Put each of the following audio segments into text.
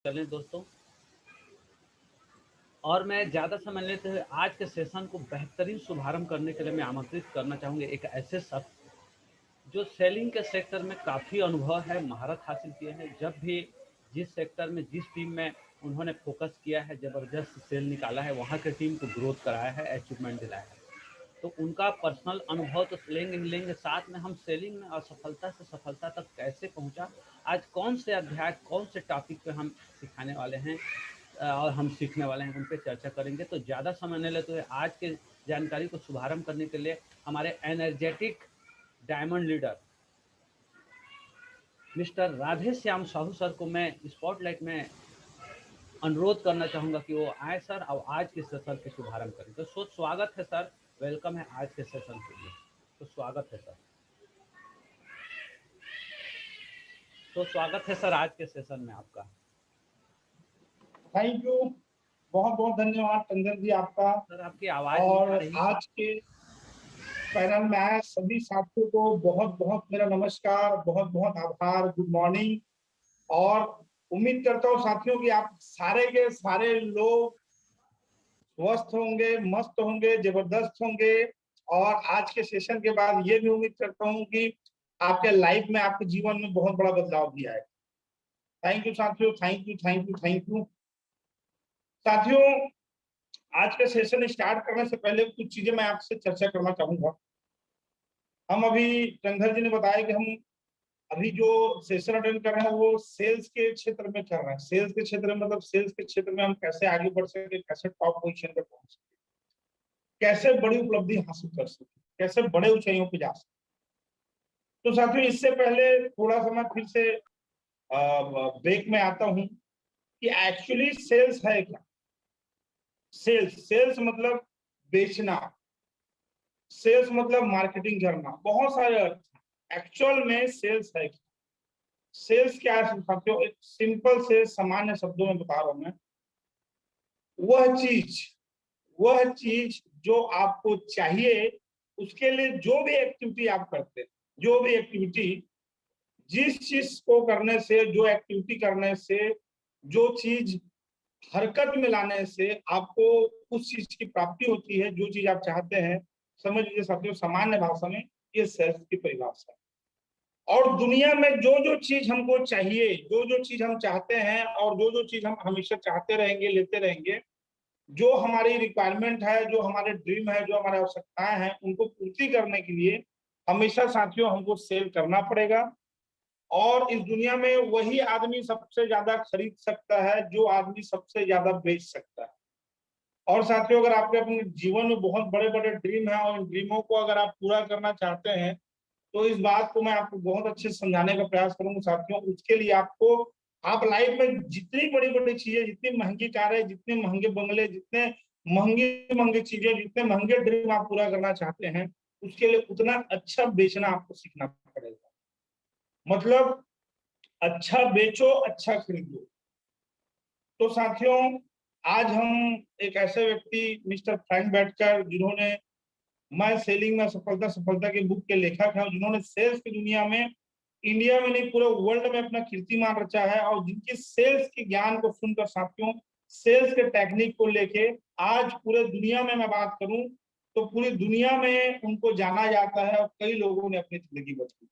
चलें दोस्तों। और मैं ज़्यादा समय लेते हुए आज के सेशन को बेहतरीन शुभारंभ करने के लिए मैं आमंत्रित करना चाहूँगा एक ऐसे शख्स जो सेलिंग के सेक्टर में काफ़ी अनुभव है, महारत हासिल किए हैं। जब भी जिस सेक्टर में जिस टीम में उन्होंने फोकस किया है, ज़बरदस्त सेल निकाला है, वहाँ की टीम को ग्रोथ कराया है, अचीवमेंट दिलाया है। तो उनका पर्सनल अनुभव तो लेंगे, साथ में हम सेलिंग में असफलता से सफलता तक कैसे पहुंचा, आज कौन से अध्याय कौन से टॉपिक पे हम सिखाने वाले हैं और हम सीखने वाले हैं, उन पे चर्चा करेंगे। तो ज़्यादा समय नहीं लेते हुए आज के जानकारी को शुभारंभ करने के लिए हमारे energetic diamond leader mister Radhe Shyam Sahu sir को मैं स्पॉटलाइट में अनुरोध करना चाहूँगा कि वो आए सर और आज के सेशन के शुभारंभ करें। तो स्वागत है सर, वेलकम है आज के सेशन के लिए। तो स्वागत है सर। तो स्वागत है सर आज के सेशन में आपका। थैंक यू, बहुत बहुत धन्यवाद टंडन जी आपका। सर आपकी आवाज नहीं आ और रही। आज के पैनल में आए सभी साथियों को बहुत बहुत मेरा नमस्कार, बहुत बहुत आभार, गुड मॉर्निंग। और उम्मीद करता हूँ साथियों कि आप सारे के सारे लोग स्वस्थ होंगे, मस्त होंगे, जबरदस्त होंगे। और आज के सेशन के बाद ये भी उम्मीद करता हूँ कि आपके लाइफ में, आपके जीवन में बहुत बड़ा बदलाव भी आए। थैंक यू साथियों, thank you thank you thank you साथियों। आज का सेशन स्टार्ट करने से पहले कुछ चीजें मैं आपसे चर्चा करना चाहूंगा। हम अभी टंडन जी ने बताया कि हम अभी जो सेशन अटेंड कर रहे हैं वो सेल्स के क्षेत्र में कर रहे हैं। सेल्स के क्षेत्र में मतलब सेल्स के क्षेत्र में हम कैसे आगे बढ़ सके, कैसे टॉप पोजीशन पे पहुंच सके, कैसे बड़ी उपलब्धि हासिल कर सके, कैसे बड़े ऊंचाइयों पे जा सके। तो साथियों इससे पहले थोड़ा सा मैं फिर से ब्रेक में आता हूँ कि एक्चुअली सेल्स है क्या। सेल्स सेल्स मतलब बेचना, सेल्स मतलब मार्केटिंग करना, बहुत सारे अर्थ। एक्चुअल में सेल्स है क्या, सेल्स क्या है साथियों। एक सिंपल से सामान्य शब्दों में बता रहा हूं मैं। वह चीज जो आपको चाहिए, उसके लिए जो भी एक्टिविटी आप करते हैं, जो भी एक्टिविटी, जिस चीज को करने से, जो एक्टिविटी करने से, जो चीज हरकत में लाने से आपको उस चीज की प्राप्ति होती है, जो चीज आप चाहते हैं, समझ लीजिए साथियों सामान्य भाषा में ये सेल्स की परिभाषा है। और दुनिया में जो जो चीज हमको चाहिए, जो जो चीज हम चाहते हैं और जो जो चीज हम हमेशा चाहते रहेंगे, लेते रहेंगे, जो हमारी रिक्वायरमेंट है, जो हमारे ड्रीम है, जो हमारी आवश्यकताएं हैं, उनको पूर्ति करने के लिए हमेशा साथियों हमको सेल करना पड़ेगा। और इस दुनिया में वही आदमी सबसे ज्यादा खरीद सकता है जो आदमी सबसे ज्यादा बेच सकता है। और साथियों अगर आपके अपने जीवन में बहुत बड़े बड़े ड्रीम है और इन ड्रीमों को अगर आप पूरा करना चाहते हैं, तो इस बात को मैं आपको बहुत अच्छे से समझाने का प्रयास करूंगा साथियों। उसके लिए आपको, आप लाइफ में जितनी बड़ी बड़ी चीजें, जितनी महंगी कारें, जितने महंगे बंगले, जितने महंगी महंगी चीजें, जितने महंगे ड्रीम आप पूरा करना चाहते हैं, उसके लिए उतना अच्छा बेचना आपको सीखना पड़ेगा। मतलब अच्छा बेचो, अच्छा खरीदो। तो साथियों आज हम एक ऐसे व्यक्ति मिस्टर फ्रैंक बैटकर, जिन्होंने मैं सेलिंग में सफलता सफलता के बुक के लेखक हैं, जिन्होंने सेल्स की दुनिया में, इंडिया में नहीं पूरे वर्ल्ड में अपना कीर्तिमान रचा है, और जिनकी सेल्स के ज्ञान को सुनकर साथियों, सेल्स के टेक्निक को लेके आज पूरे दुनिया में मैं बात करूं तो पूरी दुनिया में उनको जाना जाता है और कई लोगों ने अपनी जिंदगी बदली।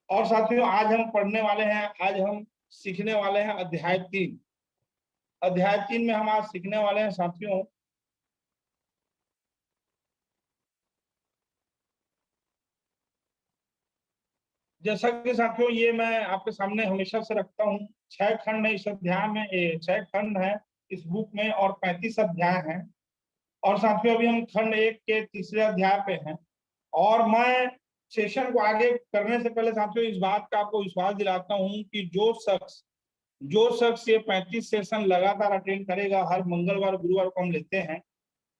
और साथियों आज हम पढ़ने वाले हैं, आज हम सीखने वाले हैं अध्याय 3। अध्याय 3 में हम आज सीखने वाले हैं साथियों जैसा कि साथियों ये मैं आपके सामने हमेशा से रखता हूँ। 6 खंड है इस अध्याय में, 6 खंड है इस बुक में और 35 अध्याय हैं। और साथियों अभी हम खंड 1 के तीसरे अध्याय पे हैं। और मैं सेशन को आगे करने से पहले साथियों इस बात का आपको विश्वास दिलाता हूँ कि जो शख्स ये 35 सेशन लगातार अटेंड करेगा, हर मंगलवार गुरुवार को हम लेते हैं,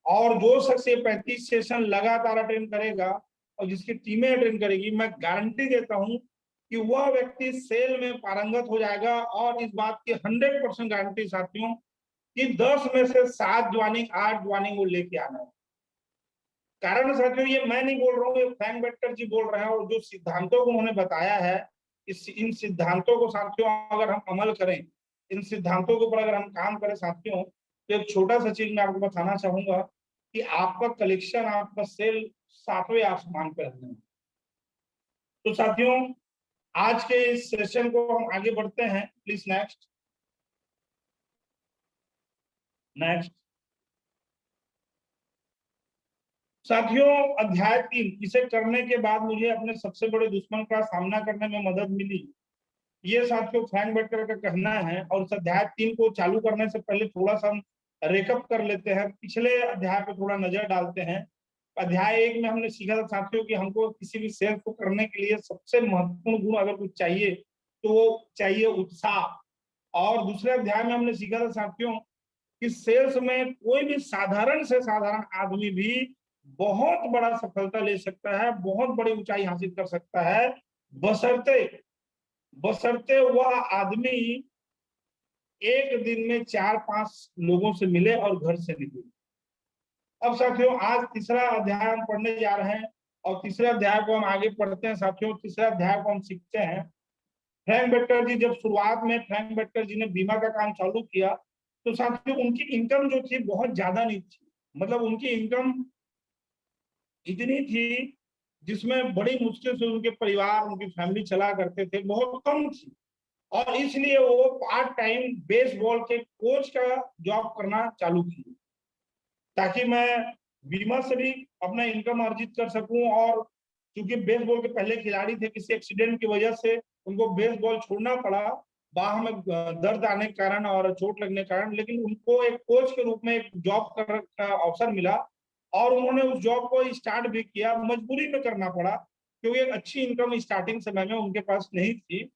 और जो शख्स ये 35 सेशन लगातार अटेंड करेगा और जिसकी टीमें अटेंड करेगी, मैं गारंटी देता हूं कि वह व्यक्ति सेल में पारंगत हो जाएगा। और इस बात की 100% गारंटी साथियों कि 10 में से 7 ज्वाइनिंग, 8 ज्वाइनिंग वो लेके आना है। कारण साथियों ये मैं नहीं बोल रहा हूँ, ये फ्रैंक बेटकर जी बोल रहे हैं, और जो सिद्धांतों को उन्होंने बताया है, इन सिद्धांतों को साथियों अगर हम अमल करें, इन सिद्धांतों के ऊपर अगर हम काम करें साथियों, तो एक छोटा सा चीज मैं आपको बताना चाहूंगा कि आपका कलेक्शन, आपका सेल 7वें आसमान पे रहने वाला। तो साथियों, आज के इस सेशन को हम आगे बढ़ते हैं। Please next next. साथियों, अध्याय 3, इसे करने के बाद मुझे अपने सबसे बड़े दुश्मन का सामना करने में मदद मिली। ये साथियों फ्रैंक बेटकर का कहना है। और इस अध्याय 3 को चालू करने से पहले थोड़ा सा हम रेकअप कर लेते हैं, पिछले अध्याय पे थोड़ा नजर डालते हैं। अध्याय 1 में हमने सीखा था साथियों कि हमको किसी भी सेल्स को करने के लिए सबसे महत्वपूर्ण गुण अगर कुछ चाहिए तो वो चाहिए उत्साह। और दूसरे अध्याय में हमने सीखा था साथियों कि सेल्स में कोई भी साधारण से साधारण आदमी भी बहुत बड़ा सफलता ले सकता है, बहुत बड़ी ऊंचाई हासिल कर सकता है, बशर्ते बशर्ते वह आदमी एक दिन में 4-5 लोगों से मिले और घर से निकले। अब साथियों, आज तीसरा अध्याय हम पढ़ने जा रहे हैं और तीसरे अध्याय को हम आगे पढ़ते हैं। साथियों, तीसरे अध्याय को हम सीखते हैं। फ्रैंक बेटकर जी, जब शुरुआत में फ्रैंक बेटकर जी ने बीमा का काम चालू किया तो साथियों उनकी इनकम जो थी बहुत ज्यादा नहीं थी। मतलब उनकी इनकम इतनी थी जिसमें बड़ी मुश्किल से उनके परिवार, उनकी फैमिली चला करते थे, बहुत कम थी। और इसलिए वो पार्ट टाइम बेसबॉल के कोच का जॉब करना चालू किया ताकि मैं बीमा से भी अपना इनकम अर्जित कर सकूं। और क्योंकि बेसबॉल के पहले खिलाड़ी थे, किसी एक्सीडेंट की वजह से उनको बेसबॉल छोड़ना पड़ा, बाह में दर्द आने के कारण और चोट लगने के कारण, लेकिन उनको एक कोच के रूप में एक जॉब का अवसर मिला और उन्होंने उस जॉब को स्टार्ट भी किया। मजबूरी में करना पड़ा क्योंकि एक अच्छी इनकम स्टार्टिंग समय में उनके पास नहीं थी।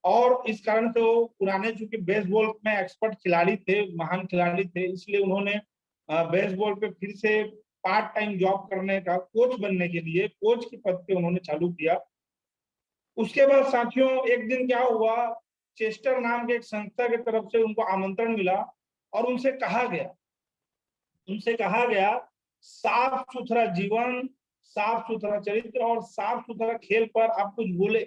और इस कारण से वो पुराने चूंकि बेसबॉल में एक्सपर्ट खिलाड़ी थे, महान खिलाड़ी थे, इसलिए उन्होंने बेसबॉल पे फिर से पार्ट टाइम जॉब करने का, कोच बनने के लिए कोच के पद पे उन्होंने चालू किया। उसके बाद साथियों एक दिन क्या हुआ, चेस्टर नाम के एक संस्था की तरफ से उनको आमंत्रण मिला और उनसे कहा गया साफ सुथरा जीवन, साफ सुथरा चरित्र और साफ सुथरा खेल पर आप कुछ बोले।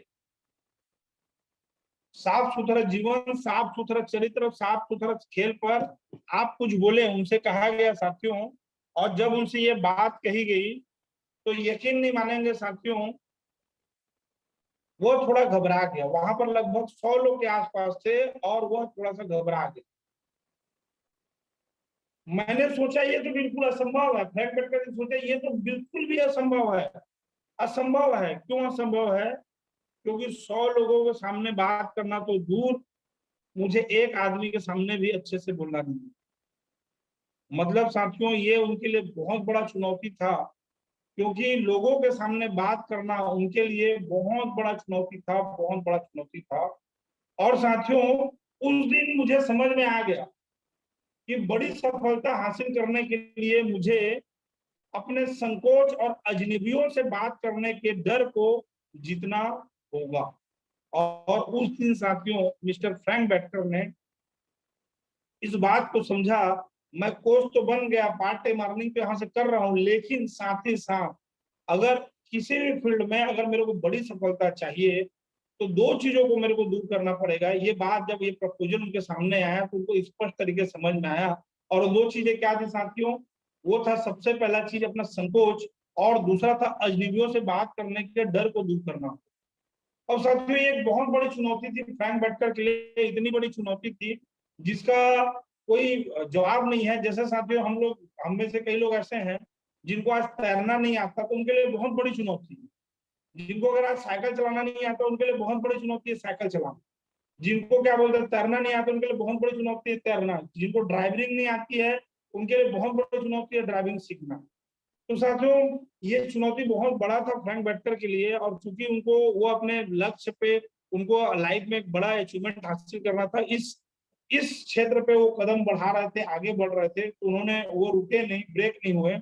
साफ सुथरा जीवन, साफ सुथरा चरित्र और साफ सुथरा खेल पर आप कुछ बोले, उनसे कहा गया साथियों। और जब उनसे ये बात कही गई तो यकीन नहीं मानेंगे साथियों, वो थोड़ा घबरा गया। वहां पर लगभग 100 लोग के आसपास थे और वह थोड़ा सा घबरा गया। मैंने सोचा ये तो बिल्कुल असंभव है। फ्रैंक बेटकर ने सोचा ये तो बिल्कुल भी असंभव है। असंभव है, क्यों असंभव है? क्योंकि 100 लोगों के सामने बात करना तो दूर, मुझे एक आदमी के सामने भी अच्छे से बोलना नहीं। मतलब साथियों ये उनके लिए बहुत बड़ा चुनौती था, क्योंकि लोगों के सामने बात करना उनके लिए बहुत बड़ा चुनौती था, बहुत बड़ा चुनौती था। और साथियों उस दिन मुझे समझ में आ गया कि बड़ी सफलता हासिल करने के लिए मुझे अपने संकोच और अजनबियों से बात करने के डर को जीतना होगा। और उस दिन साथियों मिस्टर फ्रैंक बेटकर ने इस बात को समझा। मैं कोच तो बन गया, पार्ट टाइम अर्निंग तो यहां से कर रहा हूं, लेकिन साथ ही साथ अगर किसी भी फील्ड में अगर मेरे को बड़ी सफलता चाहिए तो दो चीजों को मेरे को दूर करना पड़ेगा। ये बात जब ये प्रपोजल उनके सामने आया तो उनको स्पष्ट तरीके से समझ में आया। और दो चीजें क्या थी साथियों? वो था सबसे पहला चीज अपना संकोच और दूसरा था अजनबियों से बात करने के डर को दूर करना। और साथियों ये एक बहुत बड़ी चुनौती थी फ्रैंक बेटकर के लिए, इतनी बड़ी चुनौती थी जिसका कोई जवाब नहीं है। जैसे साथियों हम में से कई लोग ऐसे हैं जिनको आज तैरना नहीं आता तो उनके लिए बहुत बड़ी चुनौती है। जिनको अगर आज साइकिल चलाना नहीं आता उनके लिए बहुत बड़ी चुनौती है साइकिल चलाना। जिनको क्या बोलते हैं तैरना नहीं आता उनके लिए बहुत बड़ी चुनौती है तैरना। जिनको ड्राइविंग नहीं आती है उनके लिए बहुत बड़ी चुनौती है ड्राइविंग सीखना। तो साथियों ये चुनौती बहुत बड़ा था फ्रैंक बेटकर के लिए। और चूंकि उनको वो अपने लक्ष्य पे, उनको लाइफ में एक बड़ा अचीवमेंट हासिल करना था, इस क्षेत्र पे वो कदम बढ़ा रहे थे, आगे बढ़ रहे थे, तो उन्होंने वो रुके नहीं, ब्रेक नहीं हुए।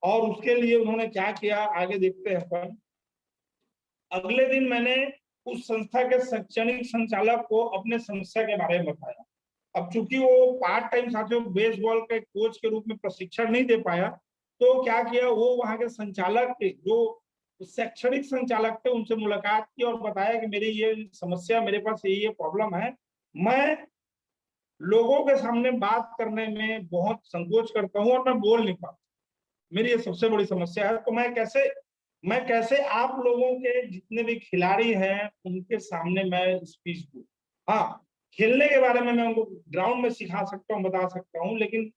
और उसके लिए उन्होंने क्या किया आगे देखते हैं अपन। अगले दिन मैंने उस संस्था के शैक्षणिक संचालक को अपने समस्या के बारे में बताया। अब चूंकि वो पार्ट टाइम साथियों बेसबॉल के कोच के रूप में प्रशिक्षण नहीं दे पाया, तो क्या किया, वो वहां के संचालक थे, जो शैक्षणिक संचालक थे, उनसे मुलाकात की और बताया कि मेरी ये समस्या, मेरे पास ये प्रॉब्लम है। मैं लोगों के सामने बात करने में बहुत संकोच करता हूँ और मैं बोल नहीं पाता। मेरी ये सबसे बड़ी समस्या है। तो मैं कैसे आप लोगों के जितने भी खिलाड़ी हैं उनके सामने मैं स्पीच दूं। हाँ, खेलने के बारे में मैं उनको ग्राउंड में सिखा सकता हूँ, बता सकता हूँ, लेकिन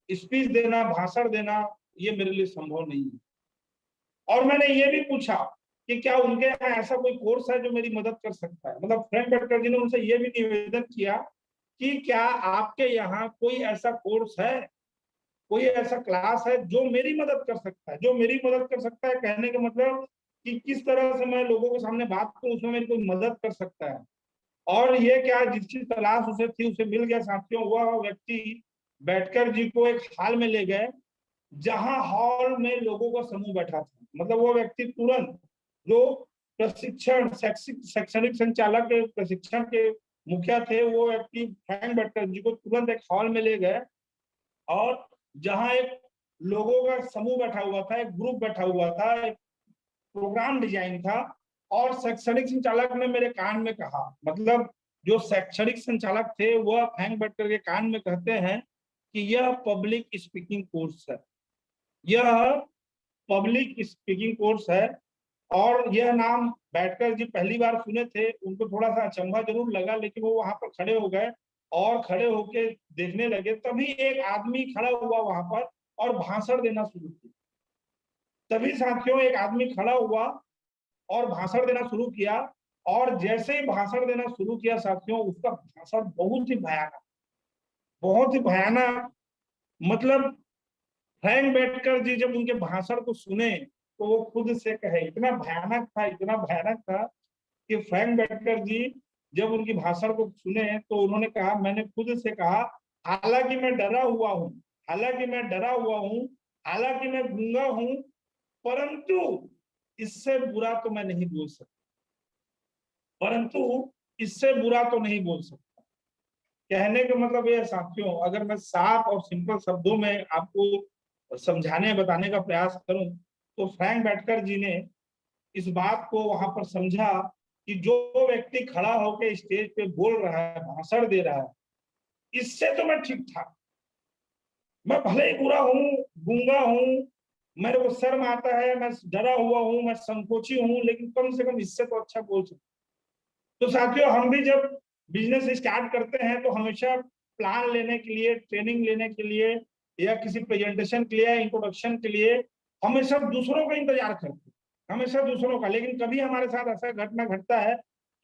स्पीच देना, भाषण देना, ये मेरे लिए संभव नहीं है। और मैंने ये भी पूछा कि क्या उनके यहाँ ऐसा कोई कोर्स है जो मेरी मदद कर सकता है। मतलब फ्रैंक बेटकर जी ने उनसे ये भी निवेदन किया कि क्या आपके यहाँ कोई ऐसा कोर्स है, कोई ऐसा क्लास है जो मेरी मदद कर सकता है, जो मेरी मदद कर सकता है। कहने का मतलब कि किस तरह से मैं लोगों के सामने बात करूं, उसमें मेरी कोई मदद कर सकता है। और ये क्या, जिसकी तलाश उसे थी उसे मिल गया साथियों। वह व्यक्ति बैठकर जी को एक हॉल में ले गए, जहां हॉल में लोगों का समूह बैठा था। मतलब वो व्यक्ति तुरंत, जो शैक्षणिक संचालक के प्रशिक्षण के मुखिया थे, वो व्यक्ति फ्रैंक बेटकर जी को तुरंत एक हॉल में ले गए, और जहां एक लोगों का समूह बैठा हुआ था, एक ग्रुप बैठा हुआ था, एक प्रोग्राम डिजाइन था। और शैक्षणिक संचालक ने मेरे कान में कहा, मतलब जो शैक्षणिक संचालक थे वह फ्रैंक बेटकर के कान में कहते हैं कि यह पब्लिक स्पीकिंग कोर्स है, यह पब्लिक स्पीकिंग कोर्स है। और यह नाम बैठकर जी पहली बार सुने थे, उनको थोड़ा सा अचंभा जरूर लगा, लेकिन वो वहां पर खड़े हो गए और खड़े होके देखने लगे। तभी एक आदमी खड़ा हुआ वहां पर और भाषण देना शुरू किया। तभी साथियों एक आदमी खड़ा हुआ और भाषण देना शुरू किया। और जैसे ही भाषण देना शुरू किया साथियों, उसका भाषण बहुत ही भयानक, बहुत ही भयानक। मतलब फ्रैंक बेटकर जी जब उनके भाषण को सुने तो वो खुद से कहे, इतना भयानक था, इतना भयानक था कि फ्रैंक बेटकर जी जब उनकी भाषण को सुने तो उन्होंने कहा, मैंने खुद से कहा, हालांकि मैं डरा हुआ हूं, हालांकि मैं डरा हुआ हूं, हालांकि मैं गूंगा हूं, परंतु इससे बुरा तो मैं नहीं बोल सकता, परंतु इससे बुरा तो नहीं बोल सकता। कहने का मतलब ये साथियों, अगर मैं साफ और सिंपल शब्दों में आपको समझाने बताने का प्रयास करूं, तो फ्रैंक बेटकर जी ने इस बात को वहां पर समझा कि जो व्यक्ति खड़ा होकर स्टेज पे बोल रहा है, भाषण दे रहा है, इससे तो मैं ठीक था। मैं भले ही बुरा हूं, गूंगा हूं, मेरे को शर्म आता है, मैं डरा हुआ हूं, मैं संकोची हूं, लेकिन कम से कम इससे तो अच्छा बोल सकता। तो साथियों, हम भी जब बिजनेस स्टार्ट करते हैं तो हमेशा प्लान लेने के लिए, ट्रेनिंग लेने के लिए, या किसी प्रेजेंटेशन के लिए, इंट्रोडक्शन के लिए हमेशा दूसरों का इंतजार करते हैं, हमेशा दूसरों का। लेकिन कभी हमारे साथ ऐसा घटना घटता है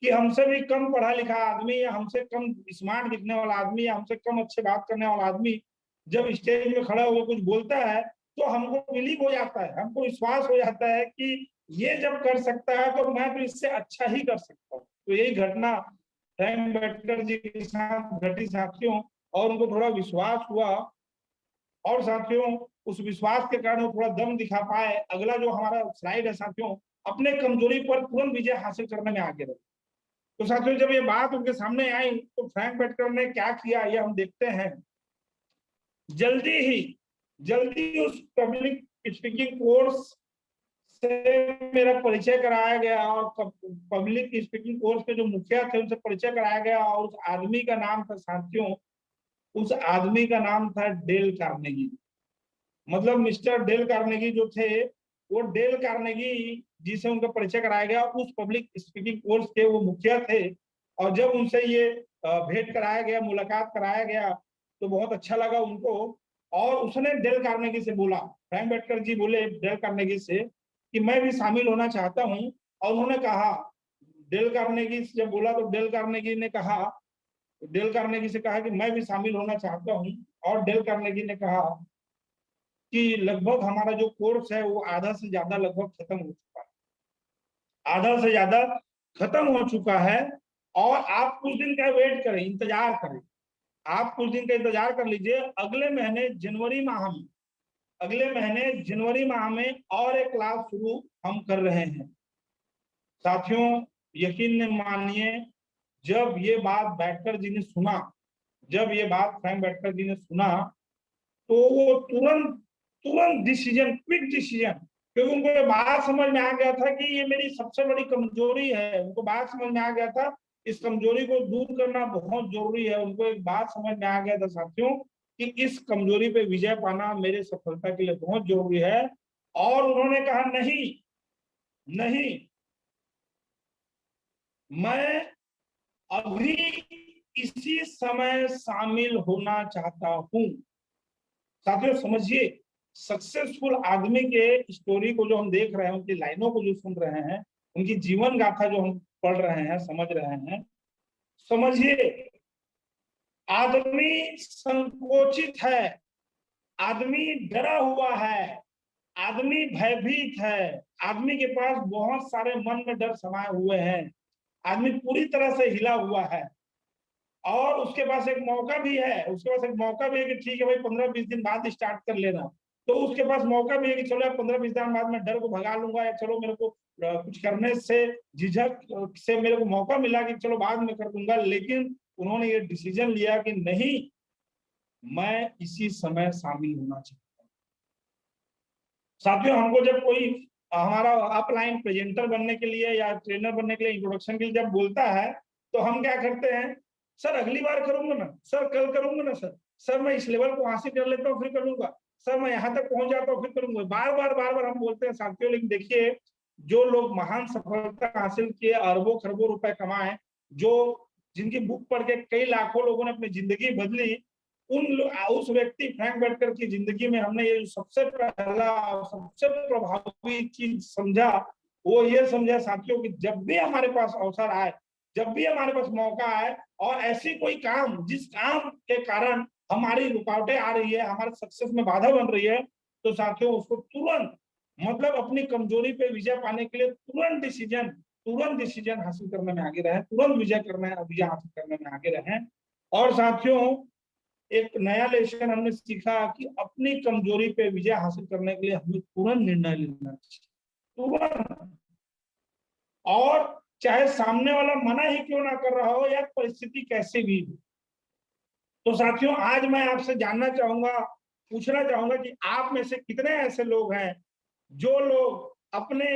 कि हमसे भी कम पढ़ा लिखा आदमी, या हमसे कम स्मार्ट दिखने वाला आदमी, या हमसे कम अच्छे बात करने वाला आदमी जब स्टेज में खड़ा होकर कुछ बोलता है तो हमको बिलीव हो जाता है, हमको विश्वास हो जाता है कि ये जब कर सकता है तो मैं तो इससे अच्छा ही कर सकता हूँ। तो यही घटना फ्रैंक बेटकर जी के साथ घटी साथियों, और उनको थोड़ा विश्वास हुआ, और साथियों उस विश्वास के कारण वो थोड़ा दम दिखा पाए। अगला जो हमारा स्लाइड है साथियों, अपने कमजोरी पर तुरंत विजय हासिल करने में आगे रहे। तो साथियों जब ये बात उनके सामने आई तो फ्रैंक बेटकर ने क्या किया, ये हम देखते हैं। जल्दी ही जल्दी उस पब्लिक स्पीकिंग कोर्स से मेरा परिचय कराया गया, और पब्लिक स्पीकिंग कोर्स के जो मुखिया थे उनसे परिचय कराया गया। और उस आदमी का नाम था साथियों, उस आदमी का नाम था डेल कार्नेगी। मतलब मिस्टर डेल कार्नेगी जो थे, वो डेल कार्नेगी जिसे उनका परिचय कराया गया, उस पब्लिक स्पीकिंग कोर्स के वो मुखिया थे। और जब उनसे ये भेंट कराया गया, मुलाकात कराया गया, तो बहुत अच्छा लगा उनको। और उसने डेल कार्नेगी से बोला, फ्रैंक बेटकर जी बोले डेल कार्नेगी से कि मैं भी शामिल होना चाहता हूं। और उन्होंने कहा, डेल कार्नेगी से जब बोला तो डेल कार्नेगी ने कहा, डेल कार्नेगी से कहा कि मैं भी शामिल होना चाहता हूं। और डेल कार्नेगी ने कहा कि लगभग हमारा जो कोर्स है वो आधा से ज्यादा लगभग खत्म हो चुका है, आधा से ज्यादा खत्म हो चुका है। और आप कुछ दिन का वेट करें, इंतजार करें, आप कुछ दिन का इंतजार कर लीजिए। अगले महीने जनवरी माह में, अगले महीने जनवरी माह में और एक क्लास शुरू हम कर रहे हैं। साथियों यकीन मानिए, जब ये बात बेटकर जी ने सुना, जब ये बात फ्रैंक बेटकर जी ने सुना, तो वो तुरंत तुरंत डिसीजन, क्विक डिसीजन, क्योंकि उनको बात समझ में आ गया था कि ये मेरी सबसे बड़ी कमजोरी है। उनको बात समझ में आ गया था इस कमजोरी को दूर करना बहुत जरूरी है। उनको एक बात समझ में आ गया था साथियों कि इस कमजोरी पे विजय पाना मेरे सफलता के लिए बहुत जरूरी है। और उन्होंने कहा नहीं नहीं, मैं अभी इसी समय शामिल होना चाहता हूं। साथियों समझिए, सक्सेसफुल आदमी के स्टोरी को जो हम देख रहे हैं, उनकी लाइनों को जो सुन रहे हैं, उनकी जीवन गाथा जो हम पढ़ रहे हैं, समझ रहे हैं, समझिए आदमी संकोचित है, आदमी डरा हुआ है, आदमी भयभीत है, आदमी के पास बहुत सारे मन में डर समाये हुए हैं, आदमी पूरी तरह से हिला हुआ है। और उसके पास एक मौका भी है, उसके पास एक मौका भी है कि ठीक है भाई 15-20 दिन बाद स्टार्ट कर लेना। तो उसके पास मौका भी है कि चलो 15-20 दिन बाद मैं डर को भगा लूंगा, या चलो मेरे को कुछ करने से झिझक से मेरे को मौका मिला कि चलो बाद में कर दूंगा। लेकिन उन्होंने ये डिसीजन लिया कि नहीं, मैं इसी समय शामिल होना चाहता हूँ। साथियों हमको जब कोई हमारा अपलाइन प्रेजेंटर बनने के लिए या ट्रेनर बनने के लिए इंट्रोडक्शन के लिए जब बोलता है, तो हम क्या करते हैं, सर अगली बार करूंगा ना, सर कल करूंगा ना, सर मैं इस लेवल को हासिल कर लेता हूँ फिर करूंगा, सर मैं यहाँ तक पहुंच जाता हूँ फिर करूंगा। बार बार हम बोलते हैं साथियों। लेकिन देखिए, जो लोग महान सफलता हासिल किए, अरबों खरबों रुपए कमाए, जो जिनकी बुक पढ़ के कई लाखों लोगों ने अपनी जिंदगी बदली, उस व्यक्ति फ्रैंक बेटकर की जिंदगी में हमने ये सबसे पहला सबसे प्रभावी चीज समझा, वो ये समझा साथियों कि जब भी हमारे पास अवसर आए, जब भी हमारे पास मौका आए, और ऐसी कोई काम जिस काम के कारण हमारी रुकावटें आ रही है, हमारे सक्सेस में बाधा बन रही है, तो साथियों उसको तुरंत, मतलब अपनी कमजोरी पे विजय पाने के लिए तुरंत डिसीजन हासिल करने में आगे रहे, तुरंत विजय हासिल करने में आगे रहे। और साथियों एक नया लेसन हमने सीखा कि अपनी कमजोरी पे विजय हासिल करने के लिए हमें तुरंत निर्णय लेना चाहिए, तुरंत। और चाहे सामने वाला मना ही क्यों ना कर रहा हो या परिस्थिति कैसे भी हो। तो साथियों आज मैं आपसे जानना चाहूंगा, पूछना चाहूंगा कि आप में से कितने ऐसे लोग हैं जो लोग अपने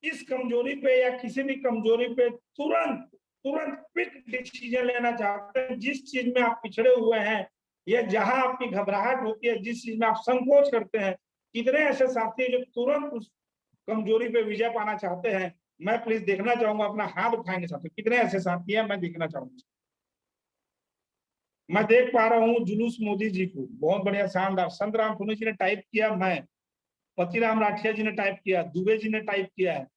इस कमजोरी पे या किसी भी कमजोरी पे तुरंत तुरंत क्विक डिसीजन लेना चाहते हैं। जिस चीज में आप पिछड़े हुए हैं या जहां आपकी घबराहट होती है, जिस चीज में आप संकोच करते हैं, कितने ऐसे साथी हैं जो तुरंत उस कमजोरी पे विजय पाना चाहते हैं। मैं प्लीज देखना चाहूंगा, अपना हाथ उठाएंगे साथी, कितने ऐसे साथी हैं, मैं देखना चाहूंगा। मैं देख पा रहा हूँ जुलूस मोदी जी को, बहुत बढ़िया, शानदार। संत राम पुनिया जी ने टाइप किया, मैं पतिराम राठिया जी ने टाइप किया, दुबे जी ने टाइप किया है।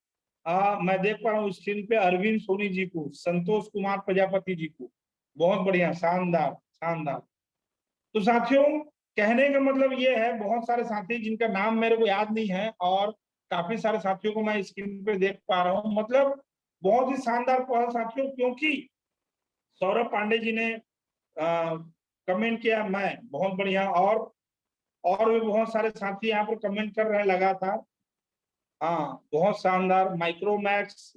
मैं देख पा रहा हूँ स्क्रीन पे अरविंद सोनी जी को, संतोष कुमार प्रजापति जी को, बहुत बढ़िया, शानदार शानदार। तो साथियों कहने का मतलब ये है, बहुत सारे साथी जिनका नाम मेरे को याद नहीं है, और काफी सारे साथियों को मैं स्क्रीन पे देख पा रहा हूँ। मतलब बहुत ही शानदार पहल साथियों, क्योंकि सौरभ पांडे जी ने कमेंट किया, मैं बहुत बढ़िया। और भी बहुत सारे साथी यहाँ पर कमेंट कर रहे हैं लगातार। हाँ बहुत शानदार। माइक्रोमैक्स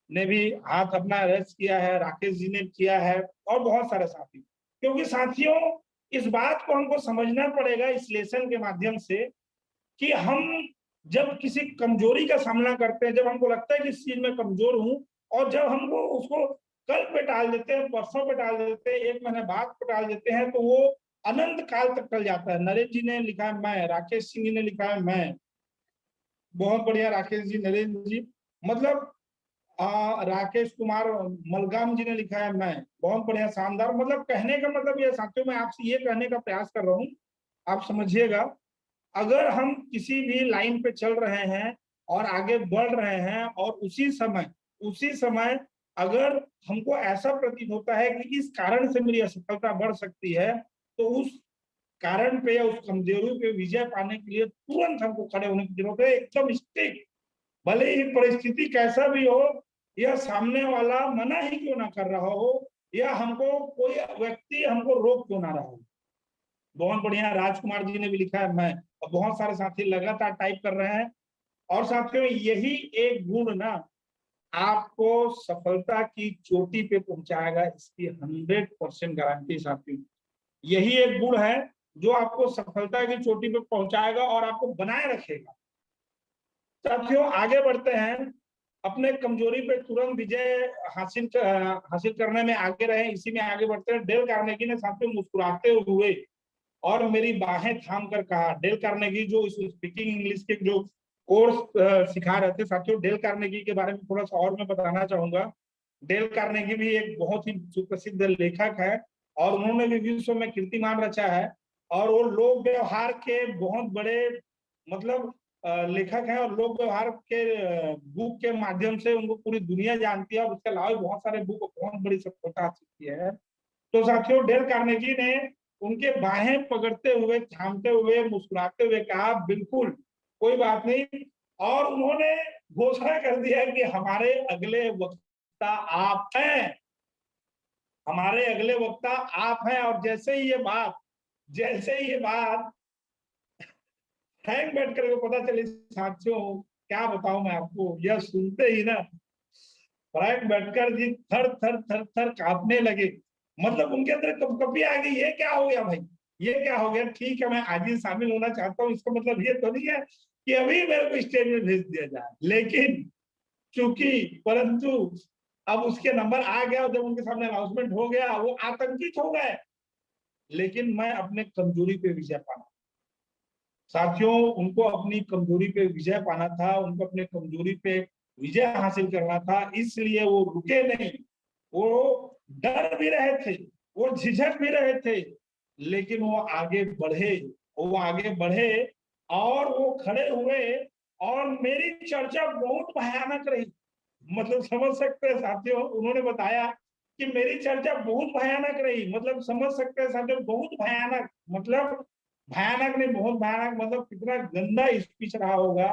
ने भी हाथ अपना रेस किया है, राकेश जी ने किया है, और बहुत सारे साथी। क्योंकि साथियों इस बात को हमको समझना पड़ेगा इस लेसन के माध्यम से कि हम जब किसी कमजोरी का सामना करते हैं, जब हमको लगता है कि इस चीज में कमजोर हूं, और जब हमको उसको कल पे टाल देते हैं, परसों पे टाल देते हैं, एक महीने बाद पे टाल देते हैं, तो वो अनंत काल तक टल जाता है। नरेश जी ने लिखा है मैं, राकेश सिंह जी ने लिखा है मैं, बहुत बढ़िया राकेश जी, नरेंद्र जी। मतलब राकेश कुमार मलगाम जी ने लिखा है मैं, बहुत बढ़िया, शानदार। मतलब कहने का मतलब ये साथियों, मैं आपसे ये कहने का प्रयास कर रहा हूँ, आप समझिएगा, अगर हम किसी भी लाइन पे चल रहे हैं और आगे बढ़ रहे हैं, और उसी समय अगर हमको ऐसा प्रतीत होता है कि इस कारण से मेरी असफलता बढ़ सकती है, तो उस कारण पे या उस कमजोरी पे विजय पाने के लिए तुरंत हमको खड़े होने की जरूरत है, एकदम स्टिक। भले ही परिस्थिति कैसा भी हो, या सामने वाला मना ही क्यों ना कर रहा हो, या हमको कोई व्यक्ति हमको रोक क्यों ना रहा हो। बहुत बढ़िया, राजकुमार जी ने भी लिखा है मैं, और बहुत सारे साथी लगातार टाइप कर रहे हैं। और साथियों यही एक गुण ना आपको सफलता की चोटी पे पहुंचाएगा, इसकी 100% गारंटी साथियों। यही एक गुण है जो आपको सफलता की चोटी पे पहुंचाएगा और आपको बनाए रखेगा। साथियों आगे बढ़ते हैं। अपने कमजोरी पे तुरंत विजय हासिल करने में आगे रहे, इसी में आगे बढ़ते रहे। डेल कार्नेगी ने साथियों मुस्कुराते हुए और मेरी बाहें थाम कर कहा, डेल कार्नेगी जो इस स्पीकिंग इंग्लिश के जो कोर्स सिखा रहे थे साथियों, डेल कार्नेगी के बारे में थोड़ा सा और मैं बताना चाहूंगा। डेल कार्नेगी भी एक बहुत ही सुप्रसिद्ध लेखक है और उन्होंने भी विश्व में कीर्तिमान रचा है और वो लोक व्यवहार के बहुत बड़े मतलब लेखक हैं और लोक व्यवहार के बुक के माध्यम से उनको पूरी दुनिया जानती है और उसके अलावा बहुत सारे बुक बहुत बड़ी सफलता हासिल की है। तो साथियों डेल कार्नेगी ने उनके बाहें पकड़ते हुए, थामते हुए, मुस्कुराते हुए कहा बिल्कुल कोई बात नहीं, और उन्होंने घोषणा कर दिया कि हमारे अगले वक्ता आप हैं, हमारे अगले वक्ता आप हैं। और जैसे ही ये बात फ्रैंक बैठकर को पता चली साथियों, क्या बताऊं मैं आपको, यह सुनते ही ना फ्रैंक बैठकर जी थर थर थर थर कांपने लगे। मतलब उनके अंदर कपकपी आ गई, ये क्या हो गया भाई, ये क्या हो गया, ठीक है मैं आज ही शामिल होना चाहता हूँ, इसका मतलब ये तो नहीं है कि अभी मेरे को स्टेज में भेज दिया जाए। लेकिन चूंकि परंतु अब उसके नंबर आ गया और जब उनके सामने अनाउंसमेंट हो गया वो आतंकित हो गए। लेकिन मैं अपने कमजोरी पे विजय पाना साथियों, उनको अपनी कमजोरी पे विजय पाना था, उनको अपने कमजोरी पे विजय हासिल करना था, इसलिए वो रुके नहीं। वो डर भी रहे थे, वो झिझक भी रहे थे, लेकिन वो आगे बढ़े और वो खड़े हुए और मेरी चर्चा बहुत भयानक रही। मतलब समझ सकते हैं साथियों, उन्होंने बताया कि मेरी चर्चा बहुत भयानक रही, मतलब समझ सकते हैं साथियों बहुत भयानक, मतलब भयानक नहीं बहुत भयानक, मतलब कितना गंदा स्पीच रहा होगा,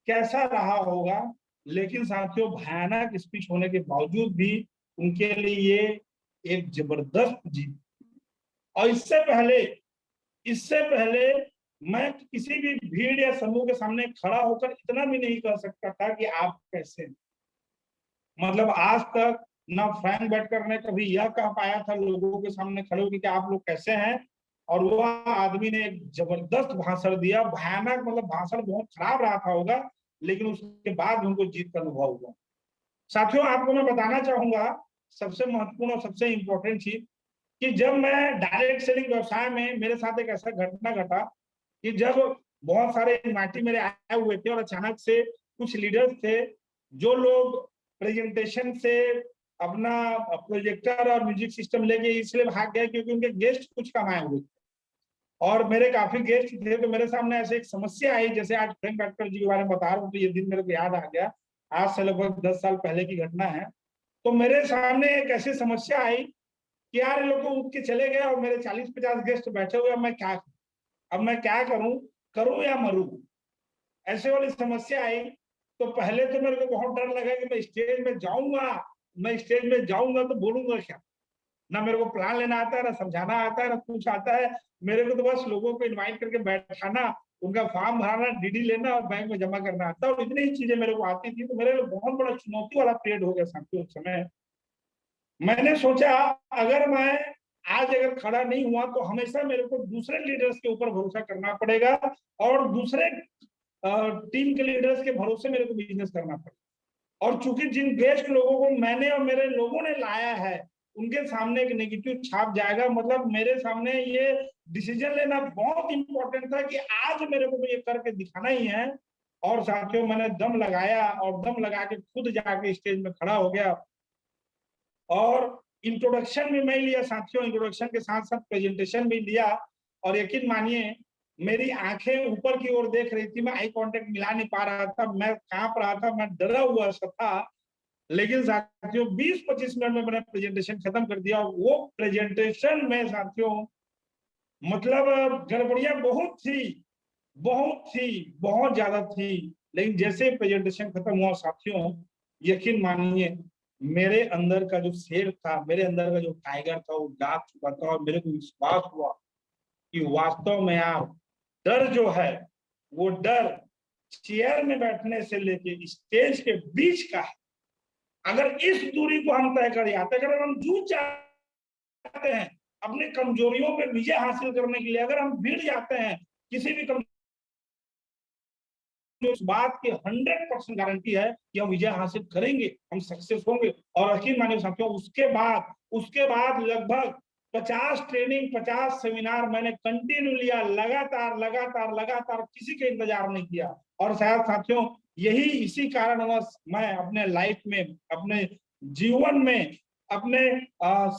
कैसा रहा होगा। लेकिन साथियों भयानक स्पीच होने के बावजूद भी उनके लिए एक जबरदस्त जीत। और इससे पहले मैं किसी भी भीड़ या समूह के सामने खड़ा होकर इतना भी नहीं कह सकता था कि आप कैसे हैं। मतलब आज तक ना फ्रैंक बैटकर ने कभी यह कह पाया था लोगों के सामने खड़े होकर कि आप लोग कैसे हैं, और वह आदमी ने एक जबरदस्त भाषण दिया, भयानक, मतलब भाषण बहुत खराब रहा था होगा, लेकिन उसके बाद उनको जीत का अनुभव हुआ। साथियों आपको मैं बताना चाहूंगा सबसे महत्वपूर्ण और सबसे इंपॉर्टेंट चीज कि जब मैं डायरेक्ट सेलिंग व्यवसाय में, मेरे साथ एक ऐसा घटना घटा कि जब बहुत सारे माटी मेरे आए हुए थे और अचानक से कुछ लीडर्स थे जो लोग प्रेजेंटेशन से अपना प्रोजेक्टर और म्यूजिक सिस्टम लेके इसलिए भाग गए क्योंकि उनके गेस्ट कुछ कम आए हुए थे और मेरे काफी गेस्ट थे। तो मेरे सामने ऐसे एक समस्या आई, जैसे आज फ्रैंक बैटकर जी के बारे में बता रहा हूँ तो ये दिन मेरे को याद आ गया, आज से लगभग 10 साल पहले की घटना है। तो मेरे सामने एक ऐसी समस्या आई कि यार ये लोग तो उठ के चले गए और मेरे 40-50 गेस्ट बैठे हुए, अब मैं क्या करूं, करूं या मरूं, ऐसे वाली समस्या आई। तो पहले तो मेरे को बहुत डर लगा कि मैं स्टेज में जाऊंगा तो बोलूंगा क्या, ना मेरे को प्लान लेना आता है, ना समझाना आता है, ना कुछ आता है। मेरे को तो बस लोगों को इनवाइट करके बैठाना, उनका फॉर्म भराना, डीडी लेना और बैंक में जमा करना आता है, और इतनी ही चीजें मेरे को आती थी। तो मेरे लिए बहुत बड़ा चुनौती वाला पीरियड हो गया साथियों उस समय। मैंने सोचा अगर मैं आज अगर खड़ा नहीं हुआ तो हमेशा मेरे को दूसरे लीडर्स के ऊपर भरोसा करना पड़ेगा और दूसरे टीम के लीडर्स के भरोसे मेरे को बिजनेस करना पड़ेगा। और चूंकि जिन बेस्ट लोगों को मैंने और मेरे लोगों ने लाया है उनके सामने एक नेगेटिव छाप जाएगा, मतलब मेरे सामने ये डिसीजन लेना बहुत इंपॉर्टेंट था कि आज मेरे को तो ये करके दिखाना ही है। और साथियों मैंने दम लगाया और दम लगा के खुद जाके स्टेज में खड़ा हो गया और इंट्रोडक्शन भी मैं लिया साथियों, इंट्रोडक्शन के साथ साथ प्रेजेंटेशन भी लिया। और यकीन मानिए मेरी आंखें ऊपर की ओर देख रही थी, मैं आई कांटेक्ट मिला नहीं पा रहा था, मैं कांप रहा था, मैं डरा हुआ सा था। लेकिन साथियों 20-25 मिनट में मैंने प्रेजेंटेशन खत्म कर दिया। वो प्रेजेंटेशन में साथियों मतलब गड़बड़ियां बहुत ज्यादा थी। लेकिन जैसे प्रेजेंटेशन खत्म हुआ साथियों, यकीन मानिए मेरे अंदर का जो शेर था, मेरे अंदर का जो टाइगर था वो जाग चुका था और मेरे को विश्वास हुआ कि वास्तव में आप डर जो है वो डर चेयर में बैठने से लेके स्टेज के बीच का है। अगर इस दूरी को हम तय कर जाते, अगर हम जूझ जाते हैं अपनी कमजोरियों पे विजय हासिल करने के लिए, अगर हम भिड़ जाते हैं किसी भी मुझे उस बात की 100% गारंटी है कि हम विजय हासिल करेंगे, हम सक्सेस होंगे। और यकीन मानिए साथियों, उसके बाद लगभग 50 ट्रेनिंग, 50 सेमिनार मैंने कंटिन्यू लिया, लगातार, किसी के इंतजार नहीं किया। और शायद साथियों यही इसी कारणवश मैं अपने लाइफ में, अपने जीवन में, अपने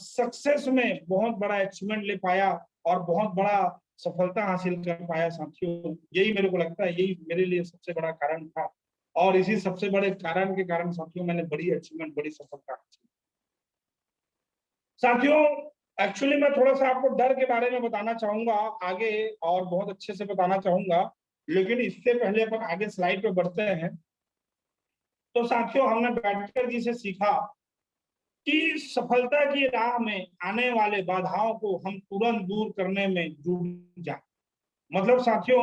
सक्सेस में बहुत बड़ा अचीवमेंट ले पाया और बहुत बड़ा सफलता हासिल कर पाया साथियों। यही मेरे को लगता है, यही मेरे लिए सबसे बड़ा कारण था। और इसी सबसे बड़े कारण के कारण साथियों मैंने बड़ी अचीवमेंट, बड़ी सफलता हासिल। साथियों एक्चुअली मैं थोड़ा सा आपको डर के बारे में बताना चाहूंगा आगे, और बहुत अच्छे से बताना चाहूंगा, लेकिन इससे पहले अपन आगे स्लाइड पे बढ़ते हैं। तो साथियों हमने बैठकर जी से सीखा कि सफलता की राह में आने वाले बाधाओं को हम तुरंत दूर करने में जुट जाए। मतलब साथियों